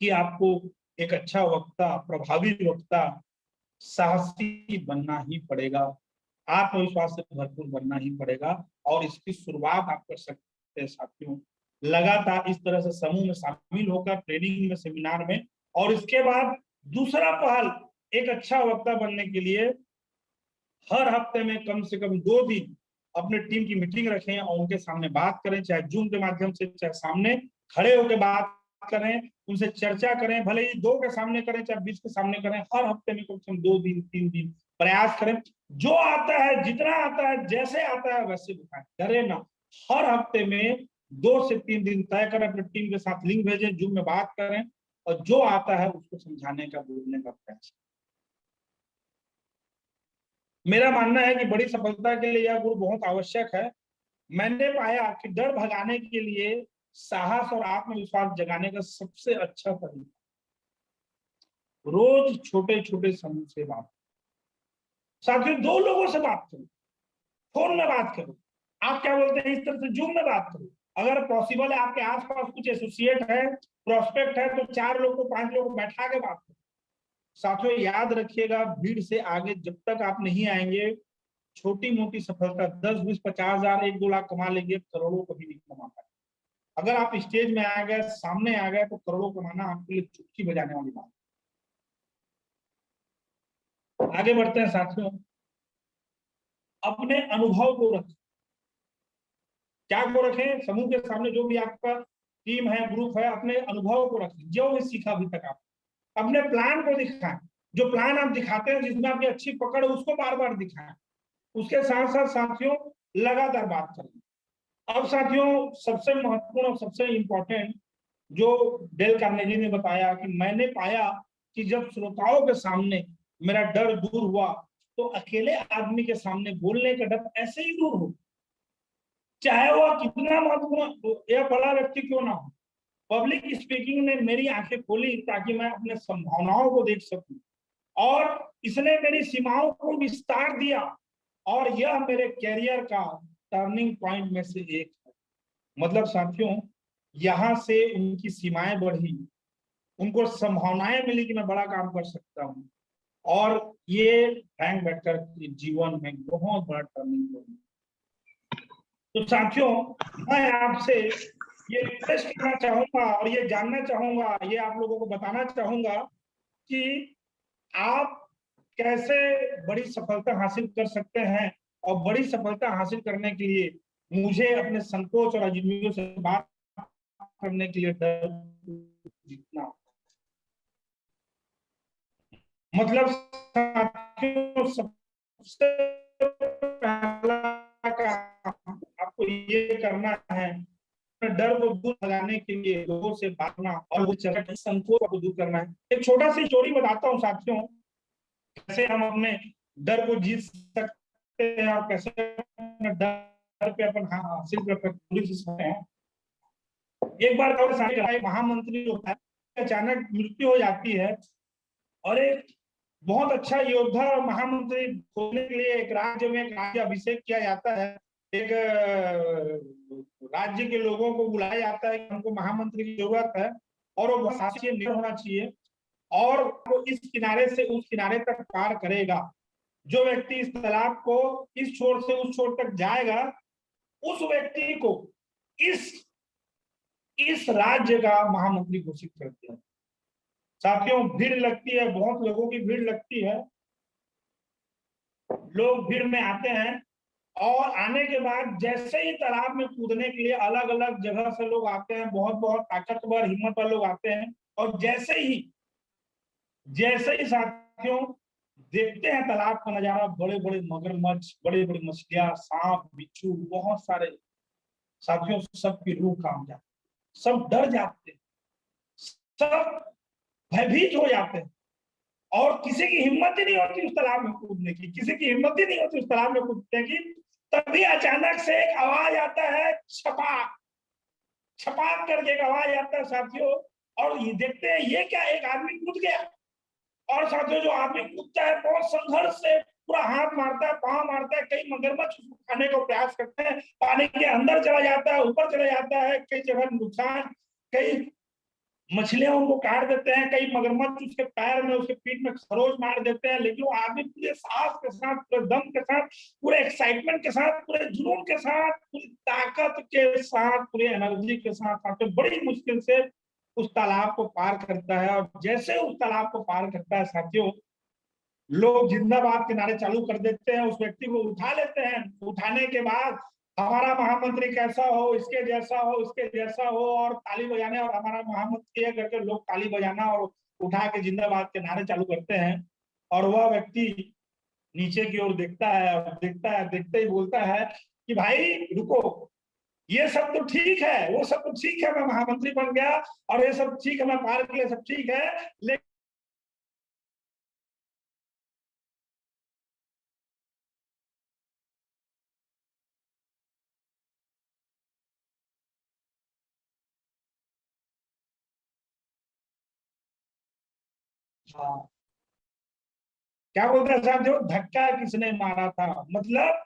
कि आपको एक अच्छा वक्ता, प्रभावी वक्ता, साहसी बनना ही पड़ेगा, आत्मविश्वास से भरपूर बनना ही पड़ेगा। और इसकी शुरुआत आप कर सकते हैं साथियों, लगातार इस तरह से समूह में शामिल होकर, ट्रेनिंग में, सेमिनार में। और इसके बाद दूसरा पहल, एक अच्छा वक्ता बनने के लिए हर हफ्ते में कम से कम 2 दिन अपने टीम की मीटिंग रखें और उनके सामने बात करें, चाहे जूम के माध्यम से, चाहे सामने खड़े होकर बात करें, उनसे चर्चा करें, भले ही 2 के सामने करें चाहे 20 के सामने करें। हर हफ्ते में कम से कम 2 दिन, 3 दिन प्रयास करें। जो आता है, जितना आता है, जैसे आता है वैसे बताएं, डरे ना। हर हफ्ते में 2 से 3 दिन तय करें, अपने टीम के साथ लिंक भेजें, जूम में बात करें, और जो आता है उसको समझाने का, बोलने का प्रयास। मेरा मानना है कि बड़ी सफलता के लिए यह गुण बहुत आवश्यक है। मैंने पाया कि डर भगाने के लिए साहस और आत्मविश्वास जगाने का सबसे अच्छा तरीका रोज छोटे छोटे समूह से बात। साथियों, 2 लोगों से बात करो, फोन में बात करो, आप क्या बोलते हैं इस तरह से जूम में बात करो। अगर पॉसिबल है आपके आसपास कुछ एसोसिएट है, प्रोस्पेक्ट है, तो 4 लोग को 5 लोग को बैठा के बात करो। साथियों, याद रखिएगा, भीड़ से आगे जब तक आप नहीं आएंगे, छोटी मोटी सफलता 10, 20, 50,000, 1-2 लाख कमा लेंगे, करोड़ों कभी नहीं कमा पाए। अगर आप स्टेज में आ गए, सामने आ गए, तो करोड़ों कमाना आपके लिए चुटकी बजाने वाली बात। आगे बढ़ते हैं साथियों। अपने अनुभव को रखें। क्या को रखें? समूह के सामने जो भी आपका टीम है, ग्रुप है, अपने अनुभव को रखें, जो भी सीखा अभी तक आप अपने प्लान को दिखाएं। जो प्लान आप दिखाते हैं जिसमें आपकी अच्छी पकड़ है, उसको बार बार दिखाएं। उसके साथ साथ साथियों लगातार बात करें। अब साथियों, सबसे महत्वपूर्ण और सबसे इंपॉर्टेंट जो डेल कार्नेगी ने बताया कि मैंने पाया कि जब श्रोताओं के सामने मेरा डर दूर हुआ, तो अकेले आदमी के सामने बोलने का डर ऐसे ही दूर हो, चाहे वह कितना महत्वपूर्ण या बड़ा व्यक्ति क्यों ना हो। पब्लिक स्पीकिंग ने मेरी आंखें खोली ताकि मैं अपने संभावनाओं को देख सकूं, और इसने मेरी सीमाओं को विस्तार दिया, और यह मेरे कैरियर का टर्निंग पॉइंट में से एक है। मतलब साथियों, यहां से उनकी सीमाएं बढ़ी, उनको संभावनाएं मिली कि मैं बड़ा काम कर सकता हूं, और ये फ्रैंक बेटकर के जीवन में बहुत बड़ा टर्निंग पॉइंट। तो साथियों, मैं आपसे ये रिक्वेस्ट करना चाहूंगा और ये जानना चाहूंगा, ये आप लोगों को बताना चाहूंगा कि आप कैसे बड़ी सफलता हासिल कर सकते हैं, और बड़ी सफलता हासिल करने के लिए मुझे अपने संकोच और अजनबियों से बात करने के लिए डर जीतना। मतलब साथियों, सबसे पहला काम आपको ये करना है, डर को दूर भगाने के लिए लोगों से बांटना और वो संकोच को दूर करना है। एक छोटा सी स्टोरी बताता हूँ साथियों, कैसे हम अपने डर को जीत सकते हैं और कैसे अपने डर पे अपन हासिल कर सकते हैं। एक बार महामंत्री होता है, अचानक मृत्यु हो जाती है, और एक बहुत अच्छा योद्धा और महामंत्री खोजने के लिए एक राज्य में एक राज्य अभिषेक किया जाता है। एक राज्य के लोगों को बुलाया जाता है कि हमको महामंत्री की जरूरत है, और वो निडर होना चाहिए, और वो इस किनारे से उस किनारे तक पार करेगा। जो व्यक्ति इस तालाब को इस छोर से उस छोर तक जाएगा, उस व्यक्ति को इस राज्य का महामंत्री घोषित करते हैं। साथियों, भीड़ लगती है, बहुत लोगों की भीड़ लगती है, लोग भीड़ में आते हैं, और आने के बाद जैसे ही तालाब में कूदने के लिए अलग अलग जगह से लोग आते हैं, बहुत बहुत ताकतवर हिम्मत वाले लोग आते हैं, और जैसे ही साथियों देखते हैं तालाब का नजारा, बड़े बड़े मगरमच्छ, बड़े बड़े मछलियां, सांप, बिच्छू, बहुत सारे, साथियों सबकी रूह काम जाती, सब डर जाते हैं, सब भयभीत हो जाते हैं, और किसी की हिम्मत ही नहीं होती उस तालाब में कूदने की, किसी की हिम्मत ही नहीं होती उस तालाब में कूदने की। तभी अचानक से एक आवाज आता है, छपाक छपाक करके एक आवाज आता है साथियों, और ये देखते हैं ये क्या, एक आदमी कूद गया। और साथियों, जो आदमी कूदता है बहुत संघर्ष से पूरा हाथ मारता है, पांव मारता है, कई मगरमच्छ उसको खाने का प्रयास करते हैं, पानी के अंदर चला जाता है, ऊपर चला जाता है, कई जगह नुकसान, कई मछलियां उनको काट देते हैं, कई मगरमच्छ उसके पैर में, उसके पीठ में खरोच मार देते हैं, लेकिन वो आदमी पूरे साहस के साथ, पूरे दम के साथ, पूरे एक्साइटमेंट के साथ, पूरे जुनून के साथ, पूरी ताकत के साथ, पूरी एनर्जी के साथ तो बड़ी मुश्किल से उस तालाब को पार करता है। और जैसे उस तालाब को पार करता है साथियों, लोग जिंदाबाद के नारे चालू कर देते हैं, उस व्यक्ति को उठा लेते हैं। उठाने के बाद हमारा महामंत्री कैसा हो, इसके जैसा हो, इसके जैसा हो, और ताली बजाने, और हमारा महामंत्री करके लोग ताली बजाना और उठा के जिंदाबाद के नारे चालू करते हैं। और वह व्यक्ति नीचे की ओर देखता है, और देखता है, देखते ही बोलता है कि भाई रुको, ये सब तो ठीक है, वो सब तो ठीक है, मैं महामंत्री बन गया और ये सब ठीक है, मैं पार किया, सब ठीक है, लेकिन क्या बोलते हैं साथियों, धक्का किसने मारा था, मतलब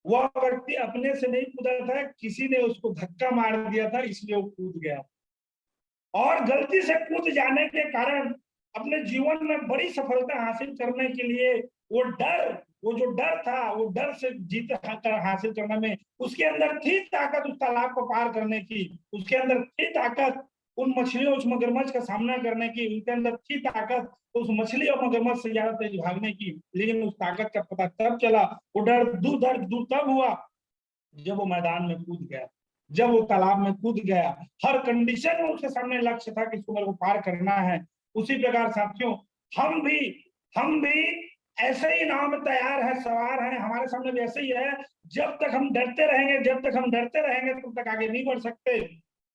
वह व्यक्ति अपने से नहीं कूदा था, किसी ने उसको धक्का मार दिया था, इसलिए वो कूद गया। और गलती से कूद जाने के कारण अपने जीवन में बड़ी सफलता हासिल करने के लिए वो जो डर था, वो डर से जीत हासिल करने में उसके अंदर थी ताकत, उस तालाब को पार करने की उसके अंदर थी ताकत, उन मछलियों उस मगरमच्छ का सामना करने की उनके अंदर थी ताकत, उस मछली और मगरमच्छ से ज्यादा तेज भागने की। लेकिन उस ताकत का पता तब चला, वो दर्द दूर तब हुआ जब वो मैदान में कूद गया, जब वो तालाब में कूद गया। हर कंडीशन में उसके सामने लक्ष्य था कि इसको मेरे को पार करना है। उसी प्रकार साथियों हम भी ऐसे ही नाव में तैयार है, सवार है, हमारे सामने भी ऐसे ही है। जब तक हम डरते रहेंगे तब तक आगे नहीं बढ़ सकते।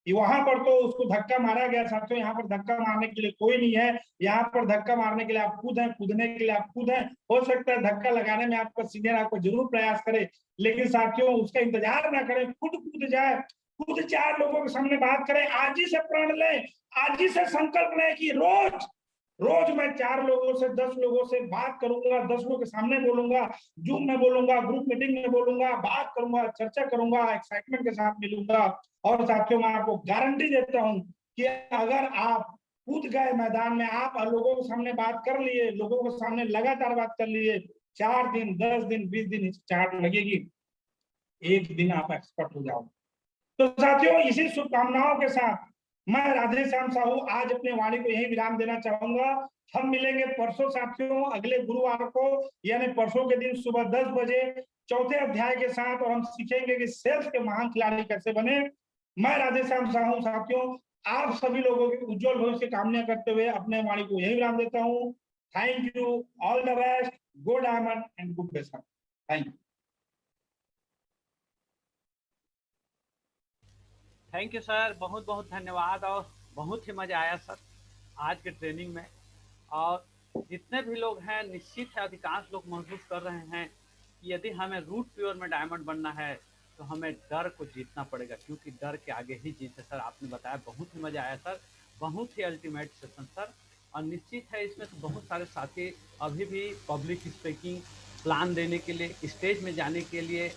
वहां पर तो उसको धक्का मारा गया साथियों, यहाँ पर धक्का मारने के लिए कोई नहीं है। यहाँ पर धक्का मारने के लिए आप खुद हैं, कूदने के लिए आप खुद हैं। हो सकता है धक्का लगाने में आपका सीनियर आपको जरूर प्रयास करे, लेकिन साथियों उसका इंतजार ना करें, खुद कूद जाए, खुद 4 लोगों के सामने बात करें, आज ही से प्रण लें, आज ही से संकल्प लें कि रोज मैं 4 लोगों से 10 लोगों से बात करूंगा, 10 लोगों के सामने बोलूंगा, जूम में बोलूंगा, ग्रुप मीटिंग में बोलूंगा, बात करूंगा, चर्चा करूंगा, एक्साइटमेंट के साथ मिलूंगा। और साथियों मैं आपको गारंटी देता हूं कि अगर आप कूद गए मैदान में, आप लोगों के सामने बात कर लिए, लोगों के सामने लगातार बात कर लिए, 4 दिन 10 दिन 20 दिन चार्ट लगेगी, एक दिन आप एक्सपर्ट हो जाओगे। तो साथियों इसी शुभकामनाओं के साथ मैं राधे श्याम साहू आज अपने वाणी को यही विराम देना चाहूंगा। हम मिलेंगे परसों साथियों, अगले गुरुवार को, यानी परसों के दिन सुबह 10 बजे 4थे अध्याय के साथ, और हम सीखेंगे कि सेल्स के महान खिलाड़ी कैसे बने। मैं राधे श्याम साहू साथियों आप सभी लोगों के उज्जवल भविष्य की कामना करते हुए अपने वाणी को यही विराम देता हूँ। Thank you, all the best, go diamond and good best. Thank you. Thank you sir, बहुत बहुत धन्यवाद। और बहुत ही मज़ा आया सर आज के ट्रेनिंग में। और जितने भी लोग हैं, निश्चित है अधिकांश लोग महसूस कर रहे हैं कि यदि हमें रूट प्योर में डायमंड बनना है तो हमें डर को जीतना पड़ेगा, क्योंकि डर के आगे ही जीत है। सर आपने बताया, बहुत ही मज़ा आया सर, बहुत ही अल्टीमेट सेशन सर। और निश्चित है इसमें तो बहुत सारे साथी अभी भी पब्लिक स्पीकिंग प्लान देने के लिए, स्टेज में जाने के लिए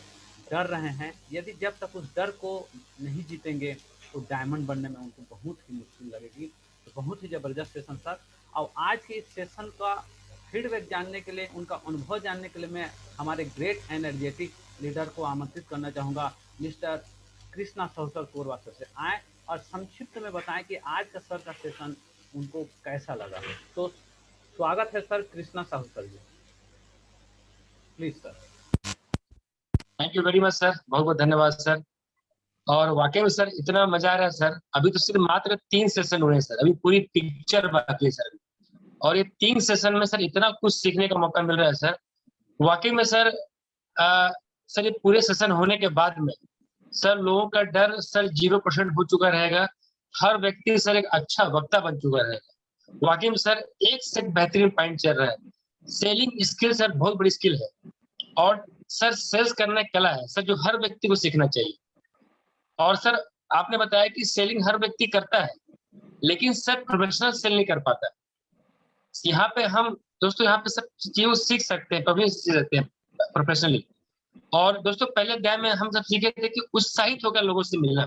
डर रहे हैं। यदि जब तक उस डर को नहीं जीतेंगे तो डायमंड बनने में उनको बहुत ही मुश्किल लगेगी। तो बहुत ही ज़बरदस्त सेशन सर। और आज के इस सेशन का फीडबैक जानने के लिए, उनका अनुभव जानने के लिए मैं हमारे ग्रेट एनर्जेटिक लीडर को आमंत्रित करना चाहूँगा, mister Krishna Sahu sir Korba sir से आए और संक्षिप्त में बताएं कि आज का सर का सेशन उनको कैसा लगा। तो स्वागत है sir Krishna Sahu sir ji, please sir. Thank you very much sir, बहुत बहुत धन्यवाद सर। और वाकई में सर इतना मजा आ रहा है सर, अभी तो सिर्फ मात्र 3 सेशन हुए हैं सर, अभी पूरी पिक्चर बाकी है सर। और ये 3 सेशन में सर इतना कुछ सीखने का मौका मिल रहा है सर, वाकई में सर। सर ये पूरे सेशन होने के बाद में सर लोगों का डर सर 0% हो चुका रहेगा। हर व्यक्ति सर एक अच्छा वक्ता बन चुका रहेगा। वाकई में सर एक से एक बेहतरीन पॉइंट चल रहा है। सेलिंग स्किल सर बहुत बड़ी स्किल है, और सर सेल्स करना एक कला है सर, जो हर व्यक्ति को सीखना चाहिए। और सर आपने बताया कि सेलिंग हर व्यक्ति करता है, लेकिन सर प्रोफेशनल सेल नहीं कर पाता। यहाँ पे हम दोस्तों यहाँ पे सब चीजें सीख सकते हैं, पब्लिक सीख सकते हैं प्रोफेशनली। और दोस्तों पहले अध्याय में हम सब सीखे थे कि उत्साहित होकर लोगों से मिलना।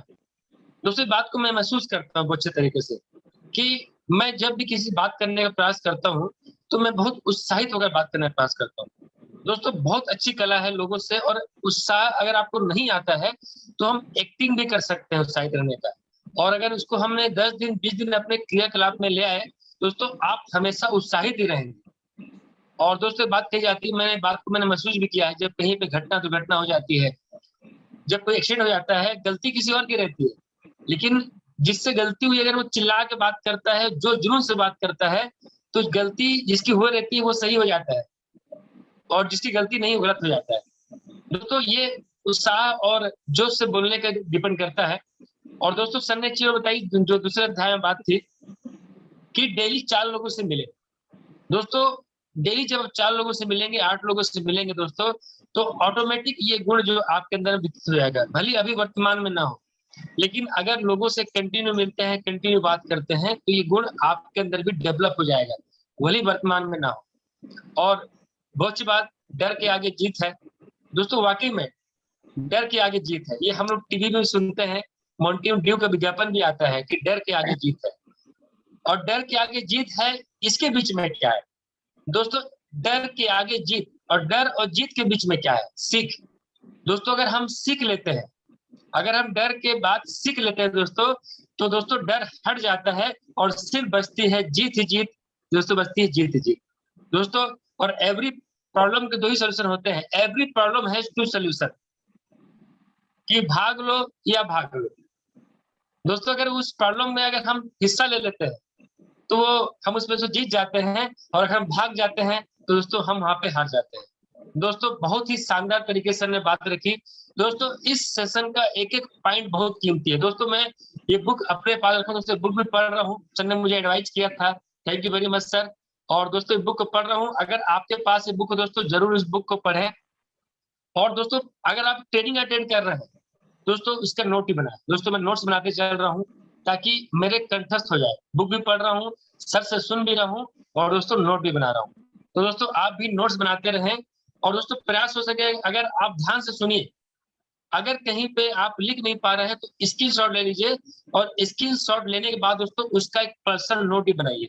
दोस्तों बात को मैं महसूस करता हूँ अच्छे तरीके से, कि मैं जब भी किसी बात करने का प्रयास करता हूँ तो मैं बहुत उत्साहित होकर बात करने का प्रयास करता हूँ। दोस्तों बहुत अच्छी कला है लोगों से, और उत्साह अगर आपको नहीं आता है तो हम एक्टिंग भी कर सकते हैं उत्साहित रहने का। और अगर उसको हमने 10 दिन 20 दिन अपने क्रियाकलाप में ले आए, दोस्तों आप हमेशा उत्साहित ही रहेंगे। और दोस्तों बात कही जाती है, मैंने बात को मैंने महसूस भी किया है, जब कहीं पे घटना दुर्घटना हो जाती है, जब कोई एक्सीडेंट हो जाता है, गलती किसी और की रहती है, लेकिन जिससे गलती हुई अगर वो चिल्ला के बात करता है, जो जुनून से बात करता है, तो गलती जिसकी हो रहती है वो सही हो जाता है, और जिसकी गलती नहीं गलत हो जाता है। दोस्तों ये उत्साह और जोश से बोलने का डिपेंड करता है। और दोस्तों सर ने एक चीज बताई जो दूसरे अध्याय में बात थी, कि डेली 4 लोगों से मिले। दोस्तों डेली जब 4 लोगों से मिलेंगे, 8 लोगों से मिलेंगे दोस्तों, तो ऑटोमेटिक ये गुण जो आपके अंदर विकसित हो जाएगा। भले अभी वर्तमान में ना हो, लेकिन अगर लोगों से कंटिन्यू मिलते हैं, कंटिन्यू बात करते हैं, तो ये गुण आपके अंदर भी डेवलप हो जाएगा। वही वर्तमान में ना हो। और बहुत सी बात, डर के आगे जीत है। दोस्तों वाकई में डर के आगे जीत है। ये हम लोग टीवी में सुनते हैं, माउंटेन ड्यू का विज्ञापन भी आता है कि डर के आगे जीत है। और डर के आगे जीत है, इसके बीच में क्या है दोस्तों? डर के आगे जीत, और डर और जीत के बीच में क्या है? सीख। दोस्तों अगर हम सीख लेते हैं, अगर हम डर के बाद सीख लेते हैं दोस्तों, तो दोस्तों डर हट जाता है और सिर्फ बचती है जीत ही जीत। दोस्तों बचती है जीत ही जीत दोस्तों। और एवरी प्रॉब्लम के 2 ही सोल्यूशन होते हैं। एवरी प्रॉब्लम हैज 2 सोल्यूशन, कि भाग लो या भाग लो। दोस्तों अगर उस प्रॉब्लम में अगर हम हिस्सा ले लेते हैं तो हम उसमें से जीत जाते हैं, और अगर हम भाग जाते हैं तो दोस्तों हम वहां पे हार जाते हैं। दोस्तों बहुत ही शानदार तरीके से हमने बात रखी। दोस्तों इस सेशन का एक एक पॉइंट बहुत कीमती है। दोस्तों मैं ये बुक अपने पास रखा, दोस्तों बुक भी पढ़ रहा हूँ। सर ने मुझे एडवाइस किया था, thank you very much sir. और दोस्तों बुक को पढ़ रहा हूँ। अगर आपके पास ये बुक हो दोस्तों, जरूर इस बुक को पढ़ें। और दोस्तों अगर आप ट्रेनिंग अटेंड कर रहे हैं दोस्तों, इसका नोट ही बनाए। दोस्तों मैं नोट्स बनाते चल रहा हूँ ताकि मेरे कंठस्थ हो जाए। बुक भी पढ़ रहा हूँ, सर से सुन भी रहा हूँ, और दोस्तों नोट भी बना रहा हूँ। तो दोस्तों आप भी नोट्स बनाते रहें। और दोस्तों प्रयास हो सके, अगर आप ध्यान से सुनिए, अगर कहीं पे आप लिख नहीं पा रहे हैं तो स्क्रीनशॉट ले लीजिए, और स्क्रीनशॉट लेने के बाद दोस्तों उसका एक पर्सनल नोट ही बनाइए।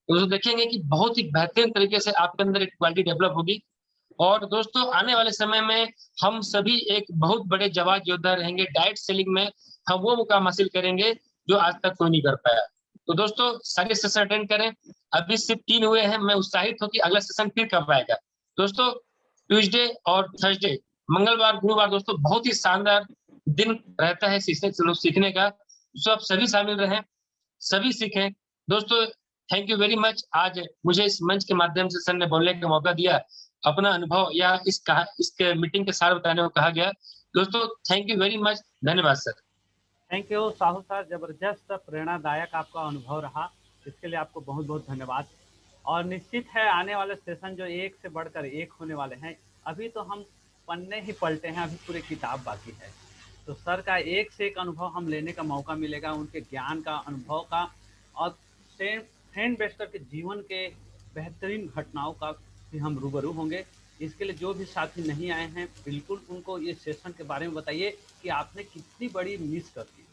दोस्तों देखेंगे कि बहुत ही बेहतरीन तरीके से आपके अंदर एक क्वालिटी डेवलप होगी। और दोस्तों आने वाले समय में हम सभी एक बहुत बड़े जवाब योद्धा रहेंगे। डायरेक्ट सेलिंग में हम वो मुकाम हासिल करेंगे जो आज तक कोई नहीं कर पाया। तो दोस्तों सारे सेशन अटेंड करें। अभी सिर्फ 3 हुए हैं। मैं उत्साहित हूँ कि अगला सेशन फिर कब आएगा। दोस्तों ट्यूसडे और थर्सडे, मंगलवार गुरुवार दोस्तों बहुत ही शानदार दिन रहता है सीखने का। तो आप सभी शामिल रहें, सभी सीखें। दोस्तों थैंक यू वेरी मच। आज मुझे इस मंच के माध्यम से सर ने बोलने का मौका दिया, अपना अनुभव या इसके मीटिंग के सार बताने को कहा गया। दोस्तों थैंक यू वेरी मच, धन्यवाद sir. Thank you Sahu sir, जबरदस्त प्रेरणादायक आपका अनुभव रहा, इसके लिए आपको बहुत बहुत धन्यवाद। और निश्चित है आने वाले सेशन जो एक से बढ़कर एक होने वाले हैं। अभी तो हम पन्ने ही पलटे हैं, अभी पूरी किताब बाकी है। तो सर का एक से एक अनुभव हम लेने का मौका मिलेगा, उनके ज्ञान का, अनुभव का, और सेन बेस्टर के जीवन के बेहतरीन घटनाओं का भी हम रूबरू होंगे। इसके लिए जो भी साथी नहीं आए हैं, बिल्कुल उनको ये सेशन के बारे में बताइए कि आपने कितनी बड़ी मिस कर दी,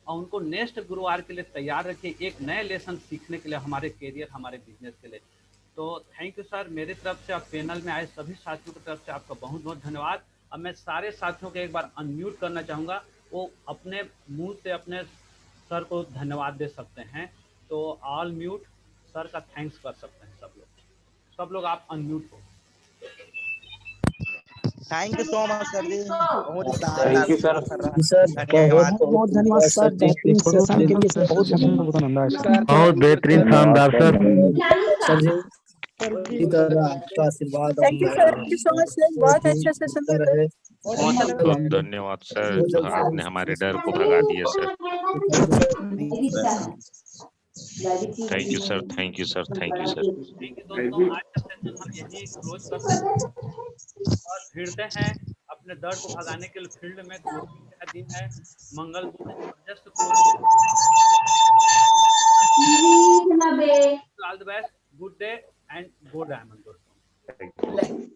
और उनको नेक्स्ट गुरुवार के लिए तैयार रखिए, एक नए लेसन सीखने के लिए, हमारे करियर, हमारे बिजनेस के लिए। तो थैंक यू सर, मेरी तरफ से, आप पैनल में आए सभी साथियों की तरफ से आपका बहुत बहुत धन्यवाद। अब मैं सारे साथियों को एक बार अनम्यूट करना चाहूँगा, वो अपने मुंह से अपने सर को धन्यवाद दे सकते हैं। तो ऑल म्यूट, सर का थैंक्स कर सकते हैं सब लोग आप अनम्यूट हो। Thank you so much sir ji, बहुत थैंक यू सर। बहुत धन्यवाद सर, बेहतरीन सेशन के लिए सर, बहुत बेहतरीन शानदार सर। सर जी इसी तरह आपका आशीर्वाद thank you sir, thank you so much sir, बहुत अच्छा सेशन रहे। बहुत धन्यवाद सर, आपने हमारे डर को भगा दिया sir. Thank you sir, thank you sir, thank you sir. ठीक है दोस्तों, आज का सेशन हम यही क्लोज करते हैं और फिरते हैं अपने डर को भगाने के लिए फील्ड में। का दिन है, मंगल बुध जबरदस्त all the best, good day and go diamond दोस्तों।